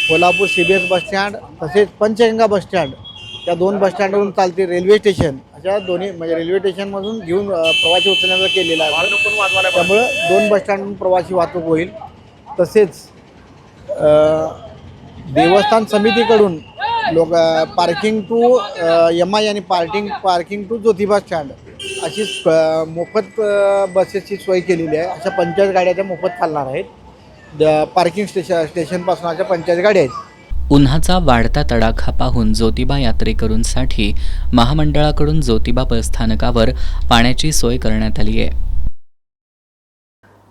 कोल्हापूर CBS बसस्टँड तसेच पंचगंगा बसस्टँड या 2 बसस्टँडवरून चालते. रेल्वे स्टेशन अशा दोन्ही म्हणजे रेल्वे स्टेशनमधून घेऊन प्रवासी उचलण्याचा केलेला आहे. त्यामुळं 2 बसस्टँडवरून प्रवासी वाहतूक होईल. तसेच देवस्थान समितीकडून पार्किंग टू MI आणि पार्किंग टू ज्योतिबा स्टँड अशी मोफत बसेसची सोय केलेली आहे. अशा 45 गाड्या त्या मोफत चालणार आहेत. पार्किंग स्टेशनपासून अशा 45 गाड्या आहेत. उन्हाचा वाढता तडाखा पाहून ज्योतिबा यात्रेकरूंसाठी महामंडळाकडून ज्योतिबा बस स्थानकावर पाण्याची सोय करण्यात आली आहे.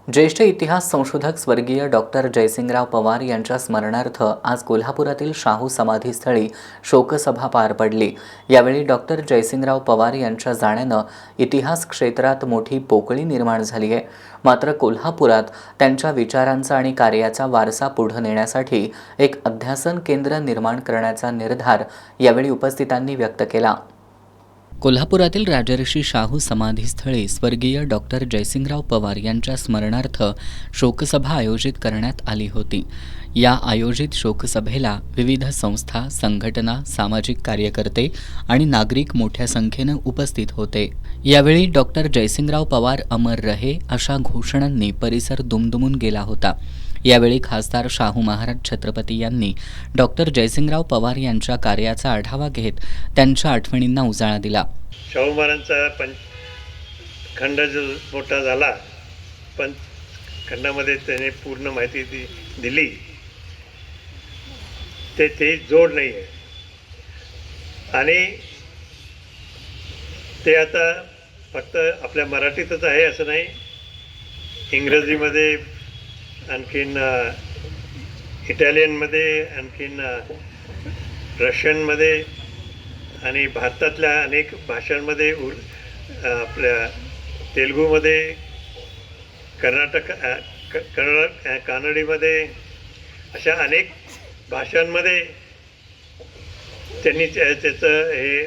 ज्येष्ठ इतिहास संशोधक स्वर्गीय डॉक्टर जयसिंगराव पवार यांच्या स्मरणार्थ आज कोल्हापुरातील शाहू समाधीस्थळी शोकसभा पार पडली. यावेळी डॉक्टर जयसिंगराव पवार यांच्या जाण्यानं इतिहास क्षेत्रात मोठी पोकळी निर्माण झाली आहे. मात्र कोल्हापुरात त्यांच्या विचारांचा आणि कार्याचा वारसा पुढे नेण्यासाठी एक अध्यासन केंद्र निर्माण करण्याचा निर्धार यावेळी उपस्थितांनी व्यक्त केला. कोल्हापुरातील राजर्षी शाहू समाधीस्थळी स्वर्गीय डॉक्टर जयसिंगराव पवार यांच्या स्मरणार्थ शोकसभा आयोजित करण्यात आली होती. या आयोजित शोकसभेला विविध संस्था, संघटना, सामाजिक कार्यकर्ते आणि नागरिक मोठ्या संख्येनं उपस्थित होते. यावेळी डॉक्टर जयसिंगराव पवार अमर रहे अशा घोषणांनी परिसर दुमदुमून गेला होता. यावेळी खासदार शाहू महाराज छत्रपती यांनी डॉक्टर जयसिंगराव पवार यांच्या कार्याचा आढावा घेत त्यांच्या आठवणींना उजाळा दिला. शाहू महाराजांचा खंड जो मोठा झाला, पण खंडामध्ये त्याने पूर्ण माहिती दिली, ते जोड नाही आहे. आणि ते आता फक्त आपल्या मराठीतच आहे असं नाही, इंग्रजीमध्ये, आणखीन इटालियनमध्ये, आणखीन रशियनमध्ये आणि भारतातल्या अनेक भाषांमध्ये, आपल्या तेलुगूमध्ये, कानडीमध्ये अशा अनेक भाषांमध्ये त्यांनी त्याचं हे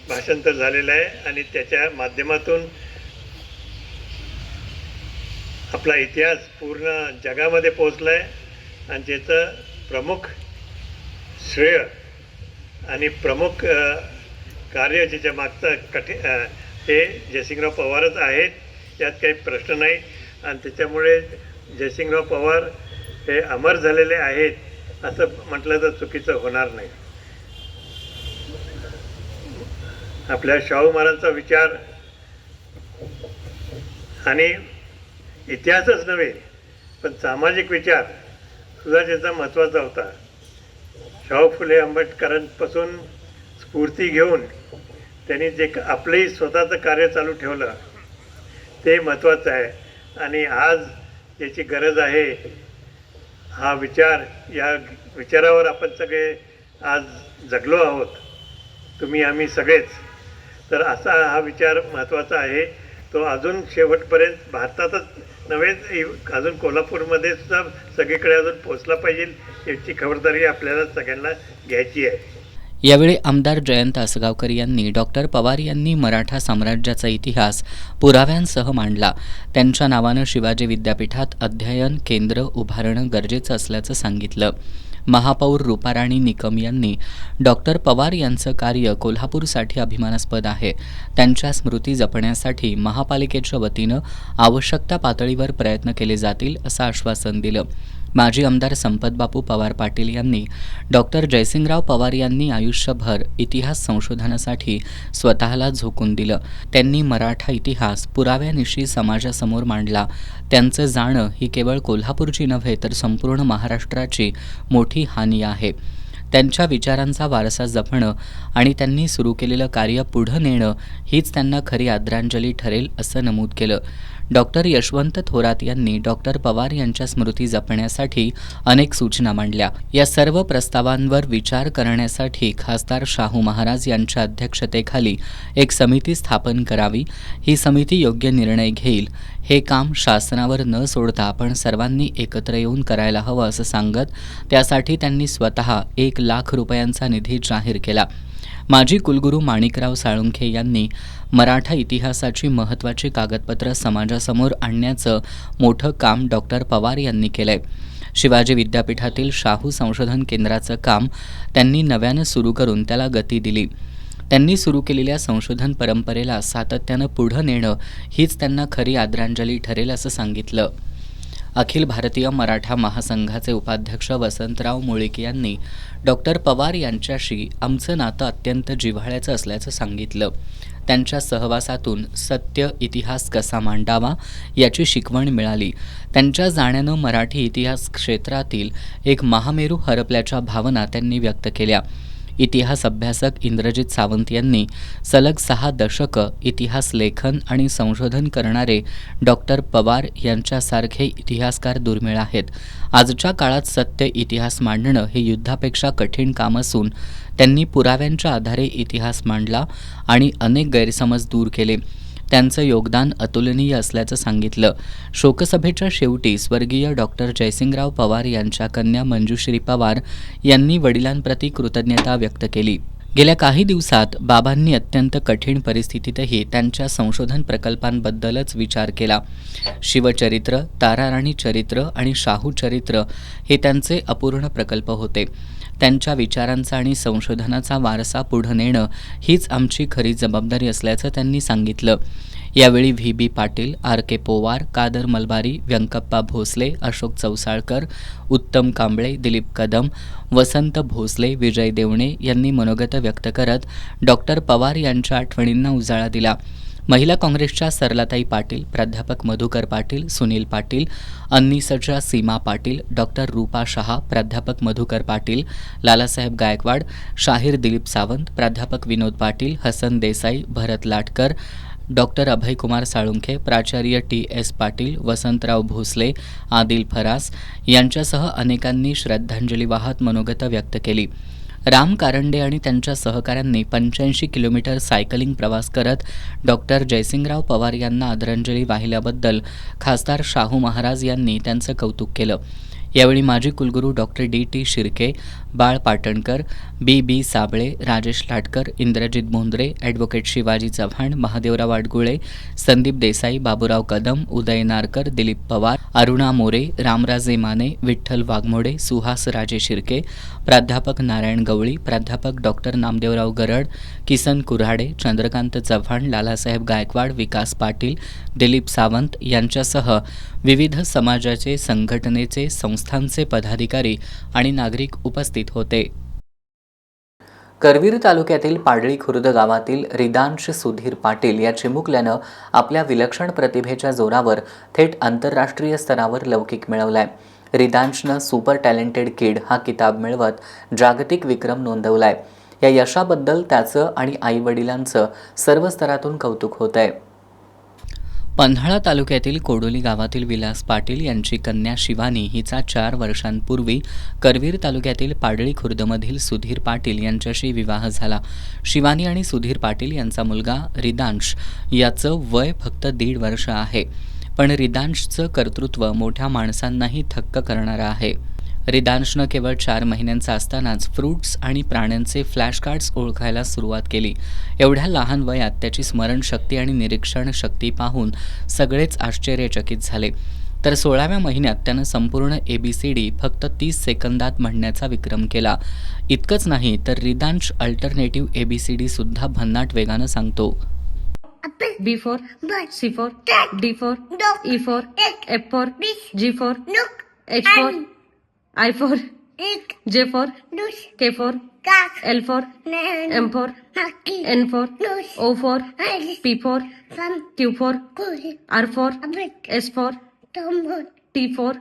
भाषांतर झालेलं आहे. आणि त्याच्या माध्यमातून आपला इतिहास पूर्ण जगामध्ये पोचला आहे. आणि त्याचं प्रमुख श्रेय आणि प्रमुख कार्य ज्याच्या मागचं ते जयसिंगराव पवारच आहेत, यात काही प्रश्न नाही. आणि त्याच्यामुळे जयसिंगराव पवार हे अमर झालेले आहेत असं म्हटलं तर चुकीचं होणार नाही. आपल्या शाहू महाराजांचा विचार आणि इतिहासच नव्हे पण सामाजिक विचार सुद्धा त्याचा महत्त्वाचा होता. शाहू फुले आंबेडकरांपासून स्फूर्ती घेऊन त्यांनी जे आपलंही स्वतःचं कार्य चालू ठेवलं ते महत्त्वाचं आहे. आणि आज याची गरज आहे, हा विचार, या विचारावर आपण सगळे आज जगलो आहोत, तुम्ही आम्ही सगळेच. तर असा हा विचार महत्त्वाचा आहे. तो अजून शेवटपर्यंत भारतातच नव्हे, अजून कोल्हापूरमध्ये सुद्धा सगळीकडे अजून पोचला पाहिजे, याची खबरदारी आपल्याला सगळ्यांना घ्यायची आहे. यावेळी आमदार जयंत आसगावकर यांनी डॉक्टर पवार यांनी मराठा साम्राज्याचा इतिहास पुराव्यांसह मांडला. त्यांच्या नावानं शिवाजी विद्यापीठात अध्ययन केंद्र उभारणं गरजेचं असल्याचं सांगितलं. महापौर रूपाराणी निकम यांनी डॉक्टर पवार यांचं कार्य कोल्हापूरसाठी अभिमानास्पद आहे. त्यांच्या स्मृती जपण्यासाठी महापालिकेच्या वतीनं आवश्यकता पातळीवर प्रयत्न केले जातील असं आश्वासन दिलं. माजी आमदार संपतबापू पवार पाटील यांनी डॉक्टर जयसिंगराव पवार यांनी आयुष्यभर इतिहास संशोधनासाठी स्वतःला झोकून दिलं. त्यांनी मराठा इतिहास पुराव्यानिशी समाजासमोर मांडला. त्यांचं जाणं ही केवळ कोल्हापूरची नव्हे तर संपूर्ण महाराष्ट्राची मोठी हानी आहे. त्यांच्या विचारांचा वारसा जपणं आणि त्यांनी सुरू केलेलं कार्य पुढं नेणं हीच त्यांना खरी आदरांजली ठरेल असं नमूद केलं. डॉक्टर यशवंत थोरात यांनी डॉक्टर पवार यांच्या स्मृती जपण्यासाठी अनेक सूचना मांडल्या. या सर्व प्रस्तावांवर विचार करण्यासाठी खासदार शाहू महाराज यांच्या अध्यक्षतेखाली एक समिती स्थापन करावी. ही समिती योग्य निर्णय घेईल. हे काम शासनावर न सोडता आपण सर्वांनी एकत्र येऊन करायला हवं असं सांगत त्यासाठी त्यांनी स्वतः 1 लाख रुपयांचा निधी जाहीर केला. माजी कुलगुरू माणिकराव साळुंखे यांनी मराठा इतिहासाची महत्त्वाची कागदपत्रं समाजासमोर आणण्याचं मोठं काम डॉक्टर पवार यांनी केलंय. शिवाजी विद्यापीठातील शाहू संशोधन केंद्राचं काम त्यांनी नव्यानं सुरू करून त्याला गती दिली. त्यांनी सुरू केलेल्या संशोधन परंपरेला सातत्यानं पुढं नेणं हीच त्यांना खरी आदरांजली ठरेल असं सांगितलं. अखिल भारतीय मराठा महासंघाचे उपाध्यक्ष वसंतराव मुळीक यांनी डॉक्टर पवार यांच्याशी आमचं नातं अत्यंत जिव्हाळ्याचं असल्याचं सांगितलं. त्यांच्या सहवासातून सत्य इतिहास कसा मांडावा याची शिकवण मिळाली. त्यांच्या जाण्यानं मराठी इतिहास क्षेत्रातील एक महामेरू हरपल्याच्या भावना त्यांनी व्यक्त केल्या. इतिहास अभ्यासक इंद्रजित सावंत यांनी सलग 6 दशकं इतिहास लेखन आणि संशोधन करणारे डॉक्टर पवार यांच्यासारखे इतिहासकार दुर्मिळ आहेत. आजच्या काळात सत्य इतिहास मांडणं हे युद्धापेक्षा कठीण काम असून त्यांनी पुराव्यांच्या आधारे इतिहास मांडला आणि अनेक गैरसमज दूर केले. त्यांचं योगदान अतुलनीय असल्याचं सांगितलं. शोकसभेच्या शेवटी स्वर्गीय डॉक्टर जयसिंगराव पवार यांच्या कन्या मंजुश्री पवार यांनी वडिलांप्रती कृतज्ञता व्यक्त केली. गेल्या काही दिवसात बाबांनी अत्यंत कठीण परिस्थितीतही त्यांच्या संशोधन प्रकल्पांबद्दलच विचार केला. शिवचरित्र, ताराराणी चरित्र आणि शाहू चरित्र हे त्यांचे अपूर्ण प्रकल्प होते. त्यांच्या विचारांचा आणि संशोधनाचा वारसा पुढे नेणं हीच आमची खरी जबाबदारी असल्याचं त्यांनी सांगितलं. यावेळी व्ही.बी. पाटील, आर.के. पोवार, कादर मलबारी, व्यंकप्पा भोसले, अशोक चौसाळकर, उत्तम कांबळे, दिलीप कदम, वसंत भोसले, विजय देवणे यांनी मनोगत व्यक्त करत डॉक्टर पवार यांच्या आठवणींना उजाळा दिला. महिला काँग्रेसच्या सरलाताई पाटील, प्राध्यापक मधुकर पाटील, सुनील पाटील, अन्नीसच्या सीमा पाटील, डॉक्टर रूपा शहा, प्राध्यापक मधुकर पाटील, लालासाहेब गायकवाड, शाहीर दिलीप सावंत, प्राध्यापक विनोद पाटील, हसन देसाई, भरत लाटकर, डॉक्टर अभयकुमार साळुंखे, प्राचार्य टी.एस. पाटील, वसंतराव भोसले, आदिल फरास यांच्यासह अनेकांनी श्रद्धांजली वाहत मनोगत व्यक्त केली. राम कारंडे आणि त्यांच्या सहकाऱ्यांनी 85 किलोमीटर सायकलिंग प्रवास करत डॉक्टर जयसिंगराव पवार यांना आदरांजली वाहिल्याबद्दल खासदार शाहू महाराज यांनी त्यांचं कौतुक केलं. यावेळी माजी कुलगुरू डॉक्टर डी.टी. शिर्के, बाळ पाटणकर, बी.बी. साबळे, राजेश लाटकर, इंद्रजित बोंद्रे, ॲडव्होकेट शिवाजी चव्हाण, महादेवराव वाडगुळे, संदीप देसाई, बाबूराव कदम, उदय नारकर, दिलीप पवार, अरुणा मोरे, रामराजे माने, विठ्ठल वाघमोडे, सुहास राजे शिर्के, प्राध्यापक नारायण गवळी, प्राध्यापक डॉक्टर नामदेवराव गरड, किसन कुऱ्हाडे, चंद्रकांत चव्हाण, लालासाहेब गायकवाड, विकास पाटील, दिलीप सावंत यांच्यासह विविध समाजाचे, संघटनेचे, संस्थांचे पदाधिकारी आणि नागरिक उपस्थित होते. करवीर तालुक्यातील पाडळी खुर्द गावातील रिदांश सुधीर पाटील या चिमुकल्यानं आपल्या विलक्षण प्रतिभेच्या जोरावर थेट आंतरराष्ट्रीय स्तरावर लौकिक मिळवलाय. रिदांशनं सुपर टॅलेंटेड किड हा किताब मिळवत जागतिक विक्रम नोंदवलाय. या यशाबद्दल त्याचं आणि आईवडिलांचं सर्व स्तरातून कौतुक होत आहे. पन्हाळा तालुक्यातील कोडोली गावातील विलास पाटील यांची कन्या शिवानी हिचा 4 वर्षांपूर्वी करवीर तालुक्यातील पाडळी खुर्दमधील सुधीर पाटील यांच्याशी विवाह झाला. शिवानी आणि सुधीर पाटील यांचा मुलगा रिदांश याचं वय फक्त 1.5 वर्ष आहे. पण रिदांशचं कर्तृत्व मोठ्या माणसांनाही थक्क करणारं आहे. रिदांशनं केवळ 4 महिन्यांचा असतानाच फ्रूट्स आणि प्राण्यांचे फ्लॅश कार्ड्स ओळखायला सुरुवात केली. एवढ्या लहान वयात त्याची स्मरणशक्ती आणि निरीक्षण शक्ती पाहून सगळेच आश्चर्यचकित झाले. तर 16व्या महिन्यात त्यानं संपूर्ण ABCD फक्त 30 सेकंदात म्हणण्याचा विक्रम केला. इतकंच नाही तर रिदांश अल्टरनेटिव्ह ABCD सुद्धा भन्नाट वेगानं सांगतो. B for C for D for E for F for G for H for I for J for K for L for M for N for O for P for Q for R for S for T for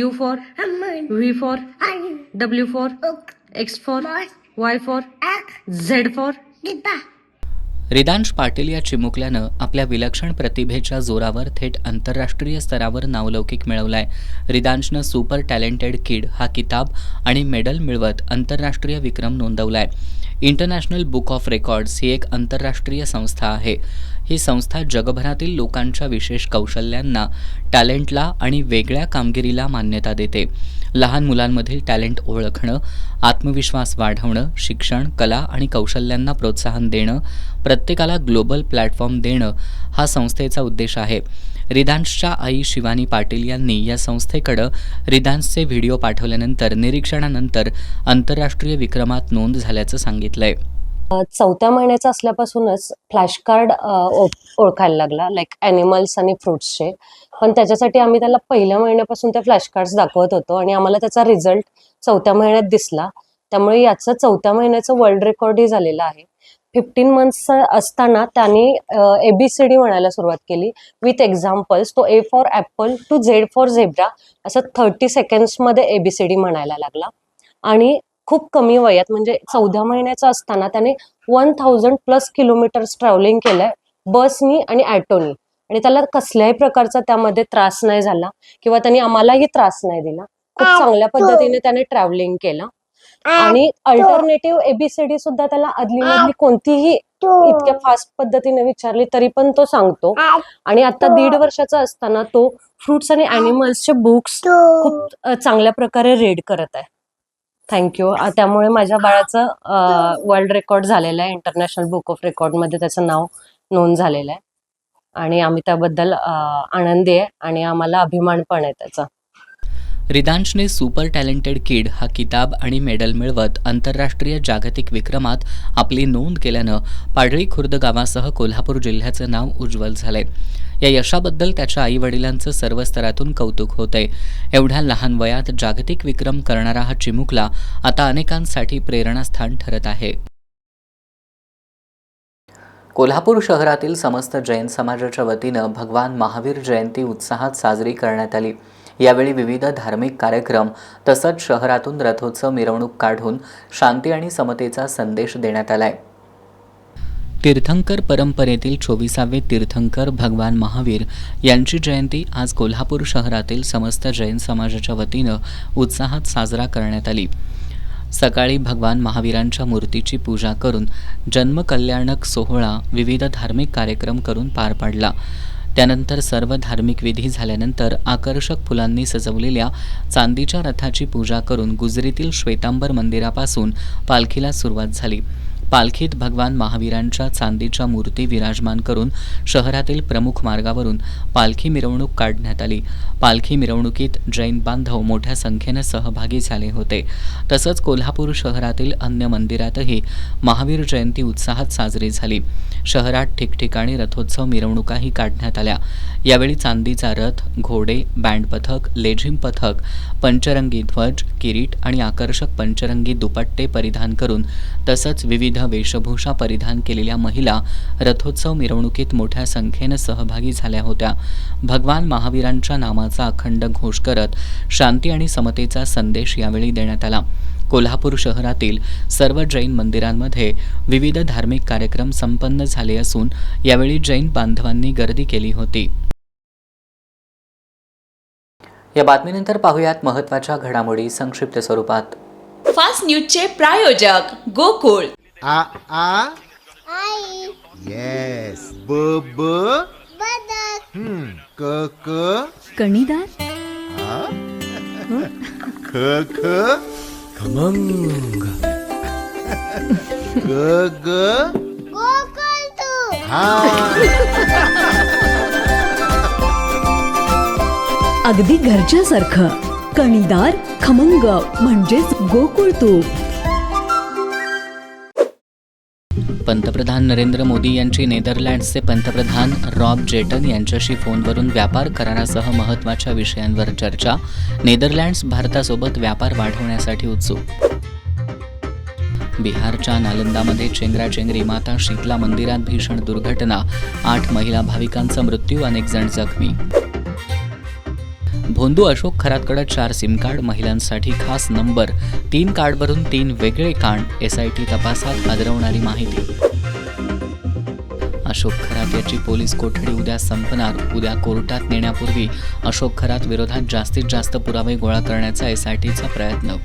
U for V for W for X for Y for Z for. Ridansh Patil या चिमुकल्यानं आपल्या विलक्षण प्रतिभेच्या जोरावर थेट आंतरराष्ट्रीय स्तरावर नावलौकिक मिळवलाय. रिदांशनं super talented किड हा किताब आणि मेडल मिळवत आंतरराष्ट्रीय विक्रम नोंदवलाय. इंटरनॅशनल बुक ऑफ रेकॉर्ड्स ही एक आंतरराष्ट्रीय संस्था आहे. ही संस्था जगभरातील लोकांच्या विशेष कौशल्यांना, टॅलेंटला आणि वेगळ्या कामगिरीला मान्यता देते. लहान मुलांमधील टॅलेंट ओळखणं, आत्मविश्वास वाढवणं, शिक्षण, कला आणि कौशल्यांना प्रोत्साहन देणं, प्रत्येकाला ग्लोबल प्लॅटफॉर्म देणं हा संस्थेचा उद्देश आहे. रिदांशच्या आई शिवानी पाटील यांनी या संस्थेकडं रिदांशचे व्हिडिओ पाठवल्यानंतर निरीक्षणानंतर आंतरराष्ट्रीय विक्रमात नोंद झाल्याचं सांगितलंय. 4थ्या महिन्याचा असल्यापासूनच फ्लॅश कार्ड ओळखायला लागला, लाईक ॲनिमल्स आणि फ्रुट्सचे. पण त्याच्यासाठी आम्ही त्याला पहिल्या महिन्यापासून त्या फ्लॅश कार्ड्स दाखवत होतो आणि आम्हाला त्याचा रिझल्ट 4थ्या महिन्यात दिसला. त्यामुळे याचं 4थ्या महिन्याचं वर्ल्ड रेकॉर्डही झालेलं आहे. 15 मंथ्स असताना त्याने ABCD म्हणायला सुरुवात केली विथ एक्झाम्पल्स. तो A for apple to Z for zebra असं 30 सेकंड्समध्ये ABCD म्हणायला लागला. आणि खूप कमी वयात म्हणजे 14 महिन्याचा असताना त्याने 1000+ किलोमीटर्स ट्रॅव्हलिंग केलंय बसनी आणि ॲटोनी. आणि त्याला कसल्याही प्रकारचा त्यामध्ये त्रास नाही झाला किंवा त्यांनी आम्हालाही त्रास नाही दिला. खूप चांगल्या पद्धतीने त्याने ट्रॅव्हलिंग केलं. आणि अल्टरनेटिव्ह ABCD सुद्धा त्याला आदलीमधली कोणतीही इतक्या फास्ट पद्धतीने विचारली तरी पण तो सांगतो. आणि आता 1.5 वर्षाचा असताना तो फ्रुट्स आणि ॲनिमल्सचे बुक्स खूप चांगल्या प्रकारे रीड करत आहे. थँक्यू. त्यामुळे माझ्या बाळाचं वर्ल्ड रेकॉर्ड झालेलं आहे. इंटरनॅशनल बुक ऑफ रेकॉर्डमध्ये त्याचं नाव नोंद झालेलं आहे आणि आम्ही त्याबद्दल आनंदी आहे आणि आम्हाला अभिमान पण आहे त्याचा. रिदांशने सुपर टॅलेंटेड किड हा किताब आणि मेडल मिळवत आंतरराष्ट्रीय जागतिक विक्रमात आपली नोंद केल्यानं पाडळी खुर्द गावासह कोल्हापूर जिल्ह्याचं नाव उज्ज्वल झालंय. या यशाबद्दल त्याच्या आईवडिलांचं सर्व स्तरातून कौतुक होतंय. एवढ्या लहान वयात जागतिक विक्रम करणारा हा चिमुकला आता अनेकांसाठी प्रेरणास्थान ठरत आहे. कोल्हापूर शहरातील समस्त जैन समाजाच्या वतीनं भगवान महावीर जयंती उत्साहात साजरी करण्यात आली. यावेळी विविध धार्मिक कार्यक्रम तसंच शहरातून रथोत्सव मिरवणूक काढून शांती आणि समतेचा संदेश देण्यात आलाय. तीर्थंकर परंपरेतील 24वे तीर्थंकर भगवान महावीर यांची जयंती आज कोल्हापूर शहरातील समस्त जैन समाजाच्या वतीनं उत्साहात साजरा करण्यात आली. सकाळी भगवान महावीरांच्या मूर्तीची पूजा करून जन्मकल्याणक सोहळा विविध धार्मिक कार्यक्रम करून पार पाडला. त्यानंतर सर्व धार्मिक विधी झाल्यानंतर आकर्षक फुलांनी सजवलेल्या चांदीच्या रथाची पूजा करून गुजरीतील श्वेतांबर मंदिरापासून पालखीला सुरुवात झाली. पालखीत भगवान महावीरांच्या चांदीच्या मूर्ती विराजमान करून शहरातील प्रमुख मार्गावरून पालखी मिरवणूक काढण्यात आली. पालखी मिरवणुकीत जैन बांधव मोठ्या संख्येनं सहभागी झाले होते. तसंच कोल्हापूर शहरातील अन्य मंदिरातही महावीर जयंती उत्साहात साजरी झाली. शहरात ठिकठिकाणी रथोत्सव मिरवणुकाही काढण्यात आल्या. यावेळी चांदीचा रथ, घोडे, बँड पथक, लेझिम पथक, पंचरंगी ध्वज, किरीट आणि आकर्षक पंचरंगी दुपट्टे परिधान करून तसंच विविध वेशभूषा परिधान केलेल्या महिला रथोत्सव मिरवणुकीत मोठ्या संख्येनं सहभागी झाल्या होत्या. भगवान महावीरांच्या नामाचा अखंड घोष करत शांती आणि समतेचा संदेश यावेळी देण्यात आला. कोल्हापूर शहरातील सर्व जैन मंदिरांमध्ये विविध धार्मिक कार्यक्रम संपन्न झाले असून यावेळी जैन बांधवांनी गर्दी केली होती. या बातमीनंतर पाहूयात महत्त्वाच्या घडामोडी संक्षिप्त स्वरूपात. फास्ट न्यूजचे प्रायोजक गोकुळ. येस ब बदक क कणीदार ख खमंग ग गोकुळ तू अगदी घरच्यासारखं. कणीदार, खमंग म्हणजेच गोकुळ तूप. पंतप्रधान नरेंद्र मोदी यांची नेदरलँड्सचे पंतप्रधान रॉब जेटन यांच्याशी फोनवरून व्यापार करारासह महत्त्वाच्या विषयांवर चर्चा. नेदरलँड्स भारतासोबत व्यापार वाढवण्यासाठी उत्सुक. बिहारच्या नालंदामध्ये चेंगराचेंगरी. माता शीतला मंदिरात भीषण दुर्घटना. 8 महिला भाविकांचा मृत्यू, अनेक जण जखमी. भोंदू अशोक खरातकडे 4 सिम कार्ड. महिलांसाठी खास नंबर. 3 कार्डवरून 3 वेगळे कांड. SIT तपासात आदरवणारी माहिती. अशोक खरात याची पोलीस कोठडी उद्या संपणार. उद्या कोर्टात नेण्यापूर्वी अशोक खरात विरोधात जास्तीत जास्त पुरावे गोळा करण्याचा SITचा प्रयत्न.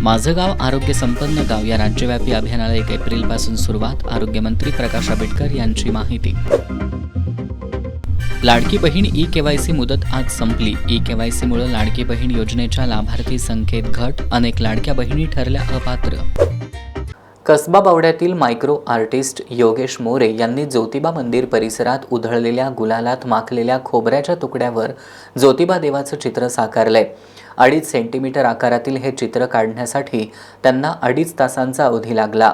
माझं गाव आरोग्य संपन्न गाव या राज्यव्यापी अभियानाला 1 एप्रिलपासून सुरुवात. आरोग्यमंत्री प्रकाश आंबेडकर यांची माहिती. लाडकी बहीण eKYC मुदत आज संपली. eKYCमुळे लाडकी बहीण योजनेच्या लाभार्थी संख्येत घट. अनेक लाडक्या बहिणी ठरल्या अपात्र. कसबा बावड्यातील मायक्रो आर्टिस्ट योगेश मोरे यांनी ज्योतिबा मंदिर परिसरात उधळलेल्या गुलालात माखलेल्या खोबऱ्याच्या तुकड्यावर ज्योतिबा देवाचं चित्र साकारलंय. 2.5 सेंटीमीटर आकारातील हे चित्र काढण्यासाठी त्यांना 2.5 तासांचा अवधी लागला.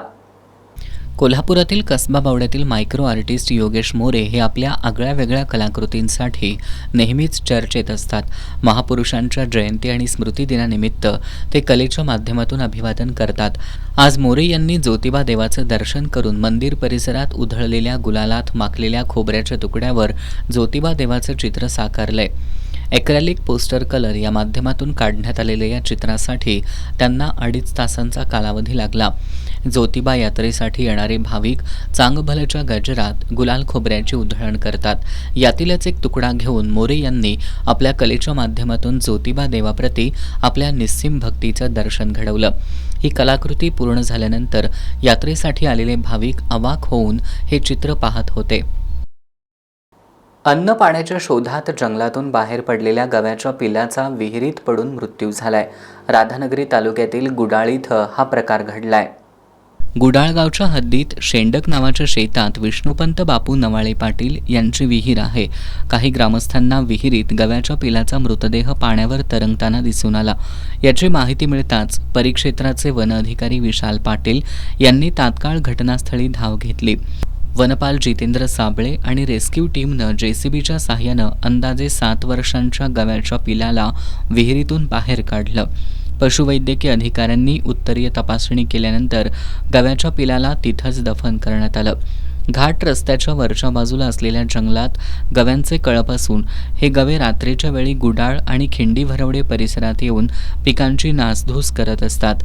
कोल्हापुरातील कसबा बावड्यातील मायक्रो आर्टिस्ट योगेश मोरे हे आपल्या आगळ्या वेगळ्या कलाकृतींसाठी नेहमीच चर्चेत असतात. महापुरुषांच्या जयंती आणि स्मृतिदिनानिमित्त ते कलेच्या माध्यमातून अभिवादन करतात. आज मोरे यांनी ज्योतिबा देवाचं दर्शन करून मंदिर परिसरात उधळलेल्या गुलालात माखलेल्या खोबऱ्याच्या तुकड्यावर ज्योतिबा देवाचं चित्र साकारलंय. ॲक्रेलिक पोस्टर कलर या माध्यमातून काढण्यात आलेल्या या चित्रासाठी त्यांना 2.5 तासांचा कालावधी लागला. ज्योतिबा यात्रेसाठी येणारे भाविक चांगभलच्या गजरात गुलाल खोबऱ्याची उधळण करतात. यातीलच एक तुकडा घेऊन मोरे यांनी आपल्या कलेच्या माध्यमातून ज्योतिबा देवाप्रती आपल्या निस्सीम भक्तीचं दर्शन घडवलं. ही कलाकृती पूर्ण झाल्यानंतर यात्रेसाठी आलेले भाविक अवाक होऊन हे चित्र पाहत होते. अन्न पाण्याच्या शोधात जंगलातून बाहेर पडलेल्या गव्याच्या पिल्लाचा विहिरीत पडून मृत्यू झालाय. राधानगरी तालुक्यातील गुडाळ इथं हा प्रकार घडलाय. गुडाळ गावच्या हद्दीत शेंडक नावाच्या शेतात विष्णुपंत बापू नवाळे पाटील यांची विहीर आहे. काही ग्रामस्थांना विहिरीत गव्याच्या पिलाचा मृतदेह पाण्यावर तरंगताना दिसून आला. याची माहिती मिळताच परिक्षेत्राचे वन अधिकारी विशाल पाटील यांनी तात्काळ घटनास्थळी धाव घेतली. वनपाल जितेंद्र साबळे आणि रेस्क्यू टीमनं JCBच्या साहाय्यानं अंदाजे 7 वर्षांच्या गव्याच्या पिलाला विहिरीतून बाहेर काढलं. पशुवैद्यकीय अधिकाऱ्यांनी उत्तरीय तपासणी केल्यानंतर गव्याच्या पिलाला तिथंच दफन करण्यात आलं. घाट रस्त्याच्या वरच्या बाजूला असलेल्या जंगलात गव्यांचे कळप असून हे गवे रात्रीच्या वेळी गुडाळ आणि खिंडी भरवडे परिसरात येऊन पिकांची नासधूस करत असतात.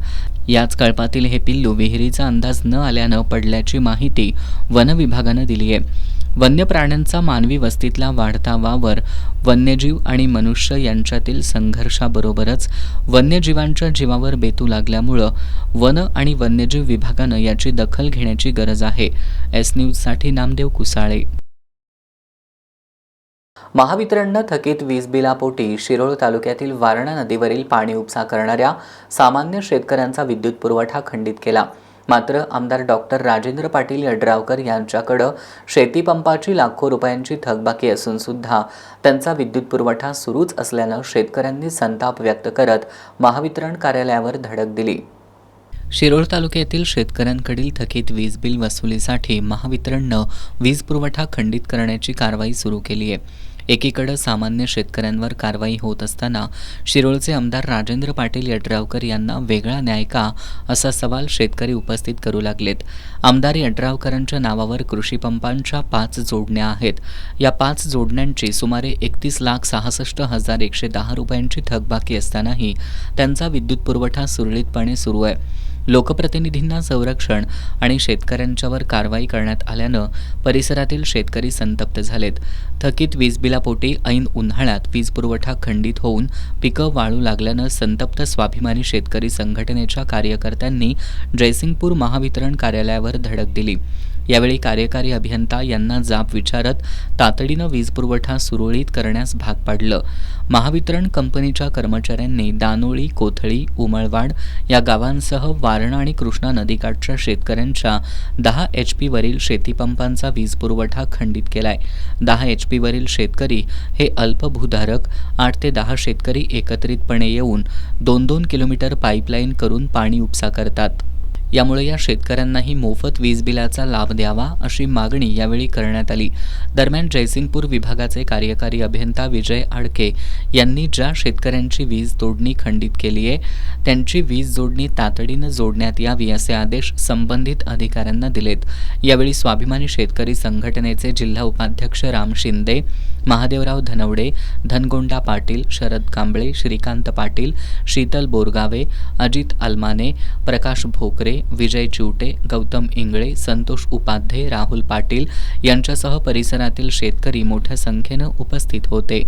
याच कळपातील हे पिल्लू विहिरीचा अंदाज न आल्यानं पडल्याची माहिती वन विभागानं दिली आहे. वन्य प्राण्यांचा मानवी वस्तीतला वाढता वावर, वन्यजीव आणि मनुष्य यांच्यातील संघर्षाबरोबरच वन्यजीवांच्या जीवावर बेतू लागल्यामुळं वन आणि वन्यजीव विभागानं याची दखल घेण्याची गरज आहे. S-न्यूजसाठी नामदेव कुसाळे. महावितरणनं थकीत वीज बिलापोटी शिरोळ तालुक्यातील वारणा नदीवरील पाणी उपसा करणाऱ्या सामान्य शेतकऱ्यांचा विद्युत पुरवठा खंडित केला. मात्र आमदार डॉक्टर राजेंद्र पाटील यड्रावकर यांच्याकडं शेतीपंपाची लाखो रुपयांची थकबाकी असून सुद्धा त्यांचा विद्युत पुरवठा सुरूच असल्यानं शेतकऱ्यांनी संताप व्यक्त करत महावितरण कार्यालयावर धडक दिली. शिरोळ तालुक्यातील शेतकऱ्यांकडील थकीत वीज बिल वसुलीसाठी महावितरणनं वीज पुरवठा खंडित करण्याची कारवाई सुरू केली आहे. एकीकडे सामान्य शेतकऱ्यांवर कारवाई होत असताना शिरोळचे आमदार राजेंद्र पाटील यड्रावकर यांना वेगळा न्याय का असा सवाल शेतकरी उपस्थित करू लागलेत. आमदार यड्रावकरांच्या नावावर कृषीपंपांच्या 5 जोडण्या आहेत. या 5 जोडण्यांची सुमारे 31,66,110 रुपयांची थकबाकी असतानाही त्यांचा विद्युत पुरवठा सुरळीतपणे सुरू आहे. लोकप्रतिनिधींना संरक्षण आणि शेतकऱ्यांच्यावर कारवाई करण्यात आल्यानं परिसरातील शेतकरी संतप्त झालेत. थकीत वीज बिलापोटी ऐन उन्हाळ्यात वीज पुरवठा खंडित होऊन पिकं वाळू लागल्यानं संतप्त स्वाभिमानी शेतकरी संघटनेच्या कार्यकर्त्यांनी जयसिंगपूर महावितरण कार्यालयावर धडक दिली. यावेळी कार्यकारी अभियंता यांना जाब विचारत तातडीनं वीज पुरवठा सुरळीत करण्यास भाग पाडलं. महावितरण कंपनीच्या कर्मचाऱ्यांनी दानोळी, कोथळी, उमळवाड या गावांसह वारणा आणि कृष्णा नदीकाठच्या शेतकऱ्यांच्या 10 HP वरील शेतीपंपांचा वीज पुरवठा खंडित केलाय. 10 HP वरील शेतकरी हे अल्पभूधारक 8 ते 10 शेतकरी एकत्रितपणे येऊन 2-2 किलोमीटर पाईपलाईन करून पाणी उपसा करतात. यामुळे या शेतकऱ्यांनाही मोफत वीज बिलाचा लाभ द्यावा अशी मागणी यावेळी करण्यात आली. दरम्यान जयसिंगपूर विभागाचे कार्यकारी अभियंता विजय आडके यांनी ज्या शेतकऱ्यांची वीज जोडणी खंडित केली आहे त्यांची वीज जोडणी तातडीनं जोडण्यात यावी असे आदेश संबंधित अधिकाऱ्यांना दिलेत. यावेळी स्वाभिमानी शेतकरी संघटनेचे जिल्हा उपाध्यक्ष राम शिंदे, महादेवराव धनवडे, धनगोंडा पाटील, शरद कांबळे, श्रीकांत पाटील, शीतल बोरगावे, अजित अलमाने, प्रकाश भोकरे, विजय चिवटे, गौतम इंगळे, संतोष उपाध्ये, राहुल पाटील यांच्यासह परिसरातील शेतकरी मोठ्या संख्येनं उपस्थित होते.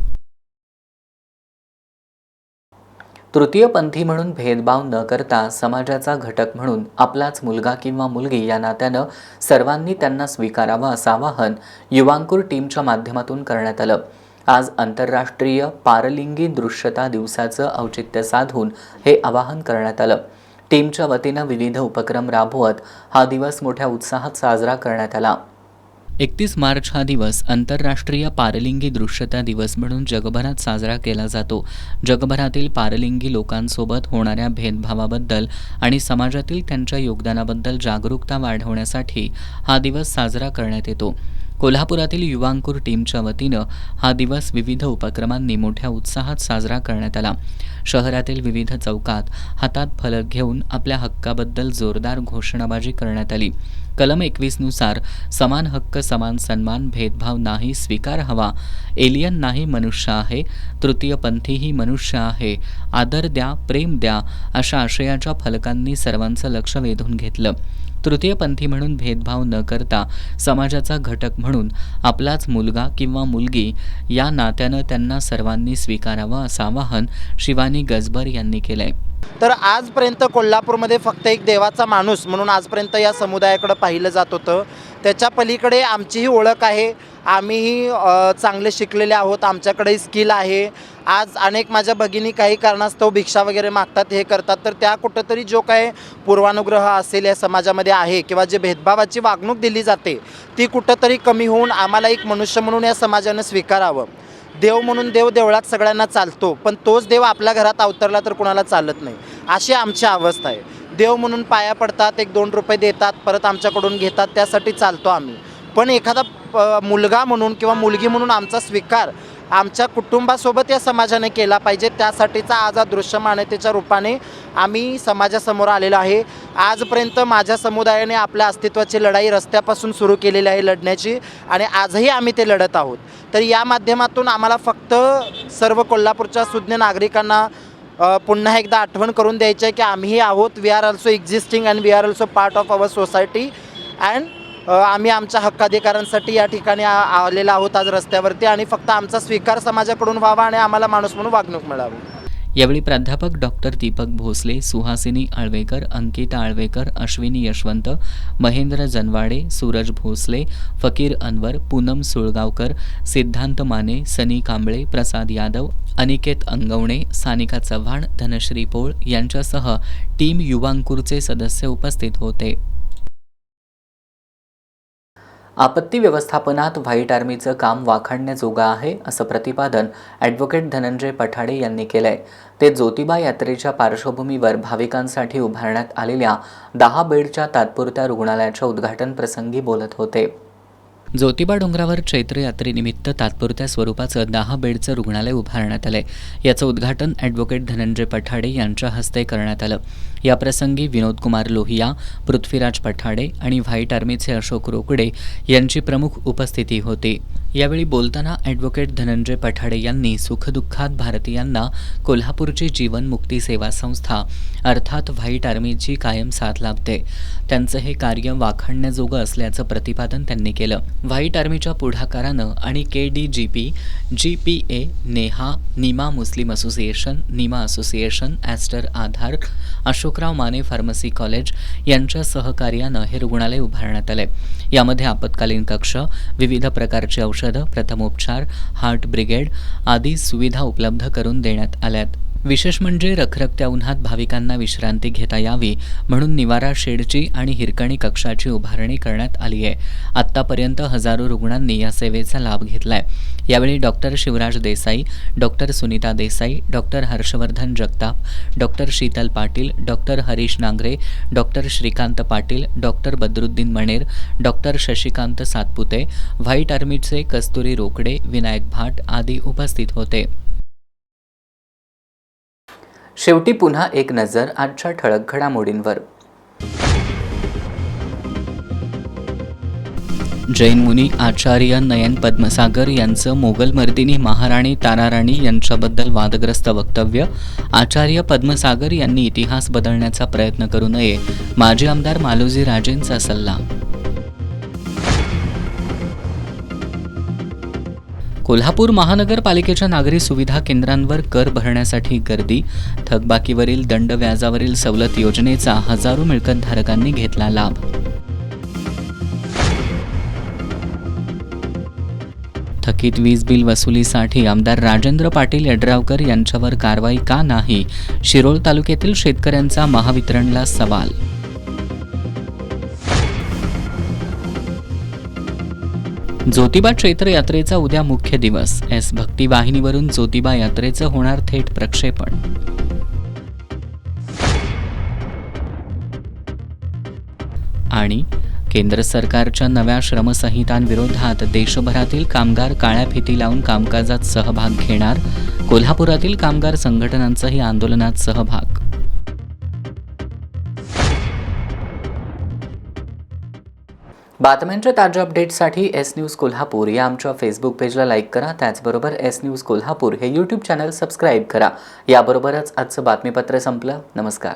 तृतीयपंथी म्हणून भेदभाव न करता समाजाचा घटक म्हणून आपलाच मुलगा किंवा मुलगी या नात्यानं सर्वांनी त्यांना स्वीकारावं असं आवाहन युवांकुर टीमच्या माध्यमातून करण्यात आलं. आज आंतरराष्ट्रीय पारलिंगी दृश्यता दिवसाचं औचित्य साधून हे आवाहन करण्यात आलं. टीमच्या वतीनं विविध उपक्रम राबवत हा दिवस मोठ्या उत्साहात साजरा करण्यात आला. 31 मार्च हा दिवस आंतरराष्ट्रीय पारलिंगी दृश्यता दिवस म्हणून जगभरात साजरा केला जातो. जगभरातील पारलिंगी लोकांसोबत होणाऱ्या भेदभावाबद्दल आणि समाजातील त्यांच्या योगदानाबद्दल जागरूकता वाढवण्यासाठी हा दिवस साजरा करण्यात येतो. कोल्हापुरातील युवांकुर टीमच्या वतीनं हा दिवस विविध उपक्रमांनी मोठ्या उत्साहात साजरा करण्यात आला. शहरातील विविध चौकात हातात फलक घेऊन आपल्या हक्काबद्दल जोरदार घोषणाबाजी करण्यात आली. कलम 21 नुसार समान हक्क, समान सन्मान, भेदभाव नाही, स्वीकार हवा, एलियन नाही मनुष्य आहे, तृतीयपंथीही मनुष्य आहे, आदर द्या, प्रेम द्या अशा आशयाच्या फलकांनी सर्वांचं लक्ष वेधून घेतलं. तृतीयपंथी म्हणून भेदभाव न करता समाजाचा घटक म्हणून आपलाच मुलगा किंवा मुलगी या नात्यानं त्यांना सर्वांनी स्वीकारावं असं आवाहन शिवानी गजबर यांनी केलंय. तर आजपर्यंत कोल्हापूरमध्ये फक्त एक देवाचा माणूस म्हणून आजपर्यंत या समुदायाकडे पाहिलं जात होतं. त्याच्या पलीकडे आमचीही ओळख आहे, आम्हीही चांगले शिकलेले आहोत, आमच्याकडे स्किल आहे. आज अनेक माझ्या भगिनी काही कारणास्तव भिक्षा वगैरे मागतात, हे करतात, तर त्या कुठंतरी जो काय पूर्वानुग्रह असेल या समाजामध्ये आहे किंवा जे भेदभावाची वागणूक दिली जाते ती कुठंतरी कमी होऊन आम्हाला एक मनुष्य म्हणून या समाजानं स्वीकारावं. देव म्हणून देव देवळात सगळ्यांना चालतो, पण तोच देव आपल्या घरात अवतरला तर कुणाला चालत नाही, अशी आमची अवस्था आहे. देव म्हणून पाया पडतात, 1-2 रुपये देतात, परत आमच्याकडून घेतात, त्यासाठी चालतो आम्ही. पण एखादा मुलगा म्हणून किंवा मुलगी म्हणून आमचा स्वीकार आमच्या कुटुंबासोबत या समाजाने केला पाहिजे. त्यासाठीचा आज हा दृश्यमानतेच्या रूपाने आम्ही समाजासमोर आलेलो आहे. आजपर्यंत माझ्या समुदायाने आपल्या अस्तित्वाची लढाई रस्त्यापासून सुरू केलेली आहे लढण्याची, आणि आजही आम्ही ते लढत आहोत. तर या माध्यमातून आम्हाला फक्त सर्व कोल्हापूरच्या सुज्ञ नागरिकांना पुन्हा एकदा आठवण करून द्यायची आहे की आम्हीही आहोत. We are also existing and we are also part of our society and आम्ही आमच्या हक्काधिकारांसाठी या ठिकाणी आलेलो आहोत आज रस्त्यावरती, आणि फक्त आमचा स्वीकार समाजाकडून व्हावा आणि आम्हाला माणूस म्हणून वागणूक मिळावी. यावेळी प्राध्यापक डॉक्टर दीपक भोसले, सुहासिनी आळवेकर, अंकिता आळवेकर, अश्विनी यशवंत, महेंद्र जनवाडे, सूरज भोसले, फकीर अनवर, पूनम सुळगावकर, सिद्धांत माने, सनी कांबळे, प्रसाद यादव, अनिकेत अंगवणे, सानिका चव्हाण, धनश्री पोळ यांच्यासह टीम युवांकुरचे सदस्य उपस्थित होते. आपत्ती व्यवस्थापनात व्हाईट आर्मीचं काम वाखाणण्याजोगं आहे असं प्रतिपादन ॲडव्होकेट धनंजय पठाडे यांनी केलंय. ते ज्योतिबा यात्रेच्या पार्श्वभूमीवर भाविकांसाठी उभारण्यात आलेल्या 10 बेडच्या तात्पुरत्या रुग्णालयाच्या उद्घाटन प्रसंगी बोलत होते. ज्योतिबा डोंगरावर चैत्र यात्रेनिमित्त तात्पुरत्या स्वरूपाचं 10 बेडचं रुग्णालय उभारण्यात आलंय. याचं उद्घाटन ॲडव्होकेट धनंजय पठाडे यांच्या हस्ते करण्यात आलं. याप्रसंगी विनोद कुमार लोहिया, पृथ्वीराज पठाडे आणि व्हाईट आर्मीचे अशोक रोकडे यांची प्रमुख उपस्थिती होती. यावेळी बोलताना ॲडव्होकेट धनंजय पठाडे यांनी सुखदुःखात भारतीयांना कोल्हापूरची जीवनमुक्ती सेवा संस्था अर्थात व्हाईट आर्मीची कायम साथ लाभते. त्यांचं हे कार्य वाखाणण्याजोगं असल्याचं प्रतिपादन त्यांनी केलं. व्हाईट आर्मीच्या पुढाकारानं आणि KDGP, GPA, नेहा, नीमा मुस्लिम असोसिएशन, नीमा असोसिएशन, ॲस्टर आधार, अशोकराव माने फार्मसी कॉलेज यांच्या सहकार्यानं हे रुग्णालय उभारण्यात आले. यामध्ये आपत्कालीन कक्ष, विविध प्रकारची औषधं, प्रथमोपचार, हार्ट ब्रिगेड आदी सुविधा उपलब्ध करून देण्यात आल्यात. विशेष म्हणजे रखरखत्या उन्हात भाविकांना विश्रांती घेता यावी म्हणून निवारा शेडची आणि हिरकणी कक्षाची उभारणी करण्यात आली आहे. आत्तापर्यंत हजारो रुग्णांनी या सेवेचा लाभ घेतलाय. यावेळी doctor Shivraj Desai, doctor Sunita Desai, doctor Harshvardhan Jagtap, doctor Sheetal Patil, doctor Harish Nangare, doctor Shrikant Patil, doctor Badruddin Maner, doctor Shashikant Satpute, white आर्मीचे कस्तुरी रोकडे, विनायक भाट आदी उपस्थित होते. शेवटी पुन्हा एक नजर आजच्या ठळक घडामोडींवर. जैन मुनी आचार्य नयन पद्मसागर यांचं मोगलमर्दिनी महाराणी ताराराणी यांच्याबद्दल वादग्रस्त वक्तव्य. आचार्य पद्मसागर यांनी इतिहास बदलण्याचा प्रयत्न करू नये, माजी आमदार मालोजी राजेंचा सल्ला. कोल्हापूर महानगरपालिकेच्या नागरी सुविधा केंद्रांवर कर भरण्यासाठी गर्दी. थकबाकीवरील दंड व्याजावरील सवलत योजनेचा हजारो मिळकतधारकांनी घेतला लाभ. थकीत वीज बिल वसुलीसाठी आमदार राजेंद्र पाटील यड्रावकर यांच्यावर कारवाई का नाही? शिरोळ तालुक्यातील शेतकऱ्यांचा महावितरणला सवाल. ज्योतिबा चैत्र यात्रेचा उद्या मुख्य दिवस. भक्ती वाहिनीवरून ज्योतिबा यात्रेचं होणार थेट प्रक्षेपण. आणि केंद्र सरकारच्या नव्या श्रमसंहितांविरोधात देशभरातील कामगार काळ्या फिती लावून कामकाजात सहभाग घेणार. कोल्हापुरातील कामगार संघटनांचाही आंदोलनात सहभाग. बातम्यांच्या ताज्या अपडेट्ससाठी एस न्यूज कोल्हापूर या आमच्या फेसबुक पेजला लाईक करा. त्याचबरोबर एस न्यूज कोल्हापूर हे यूट्यूब चॅनल सबस्क्राईब करा. याबरोबरच आजचं बातमीपत्र संपलं. नमस्कार.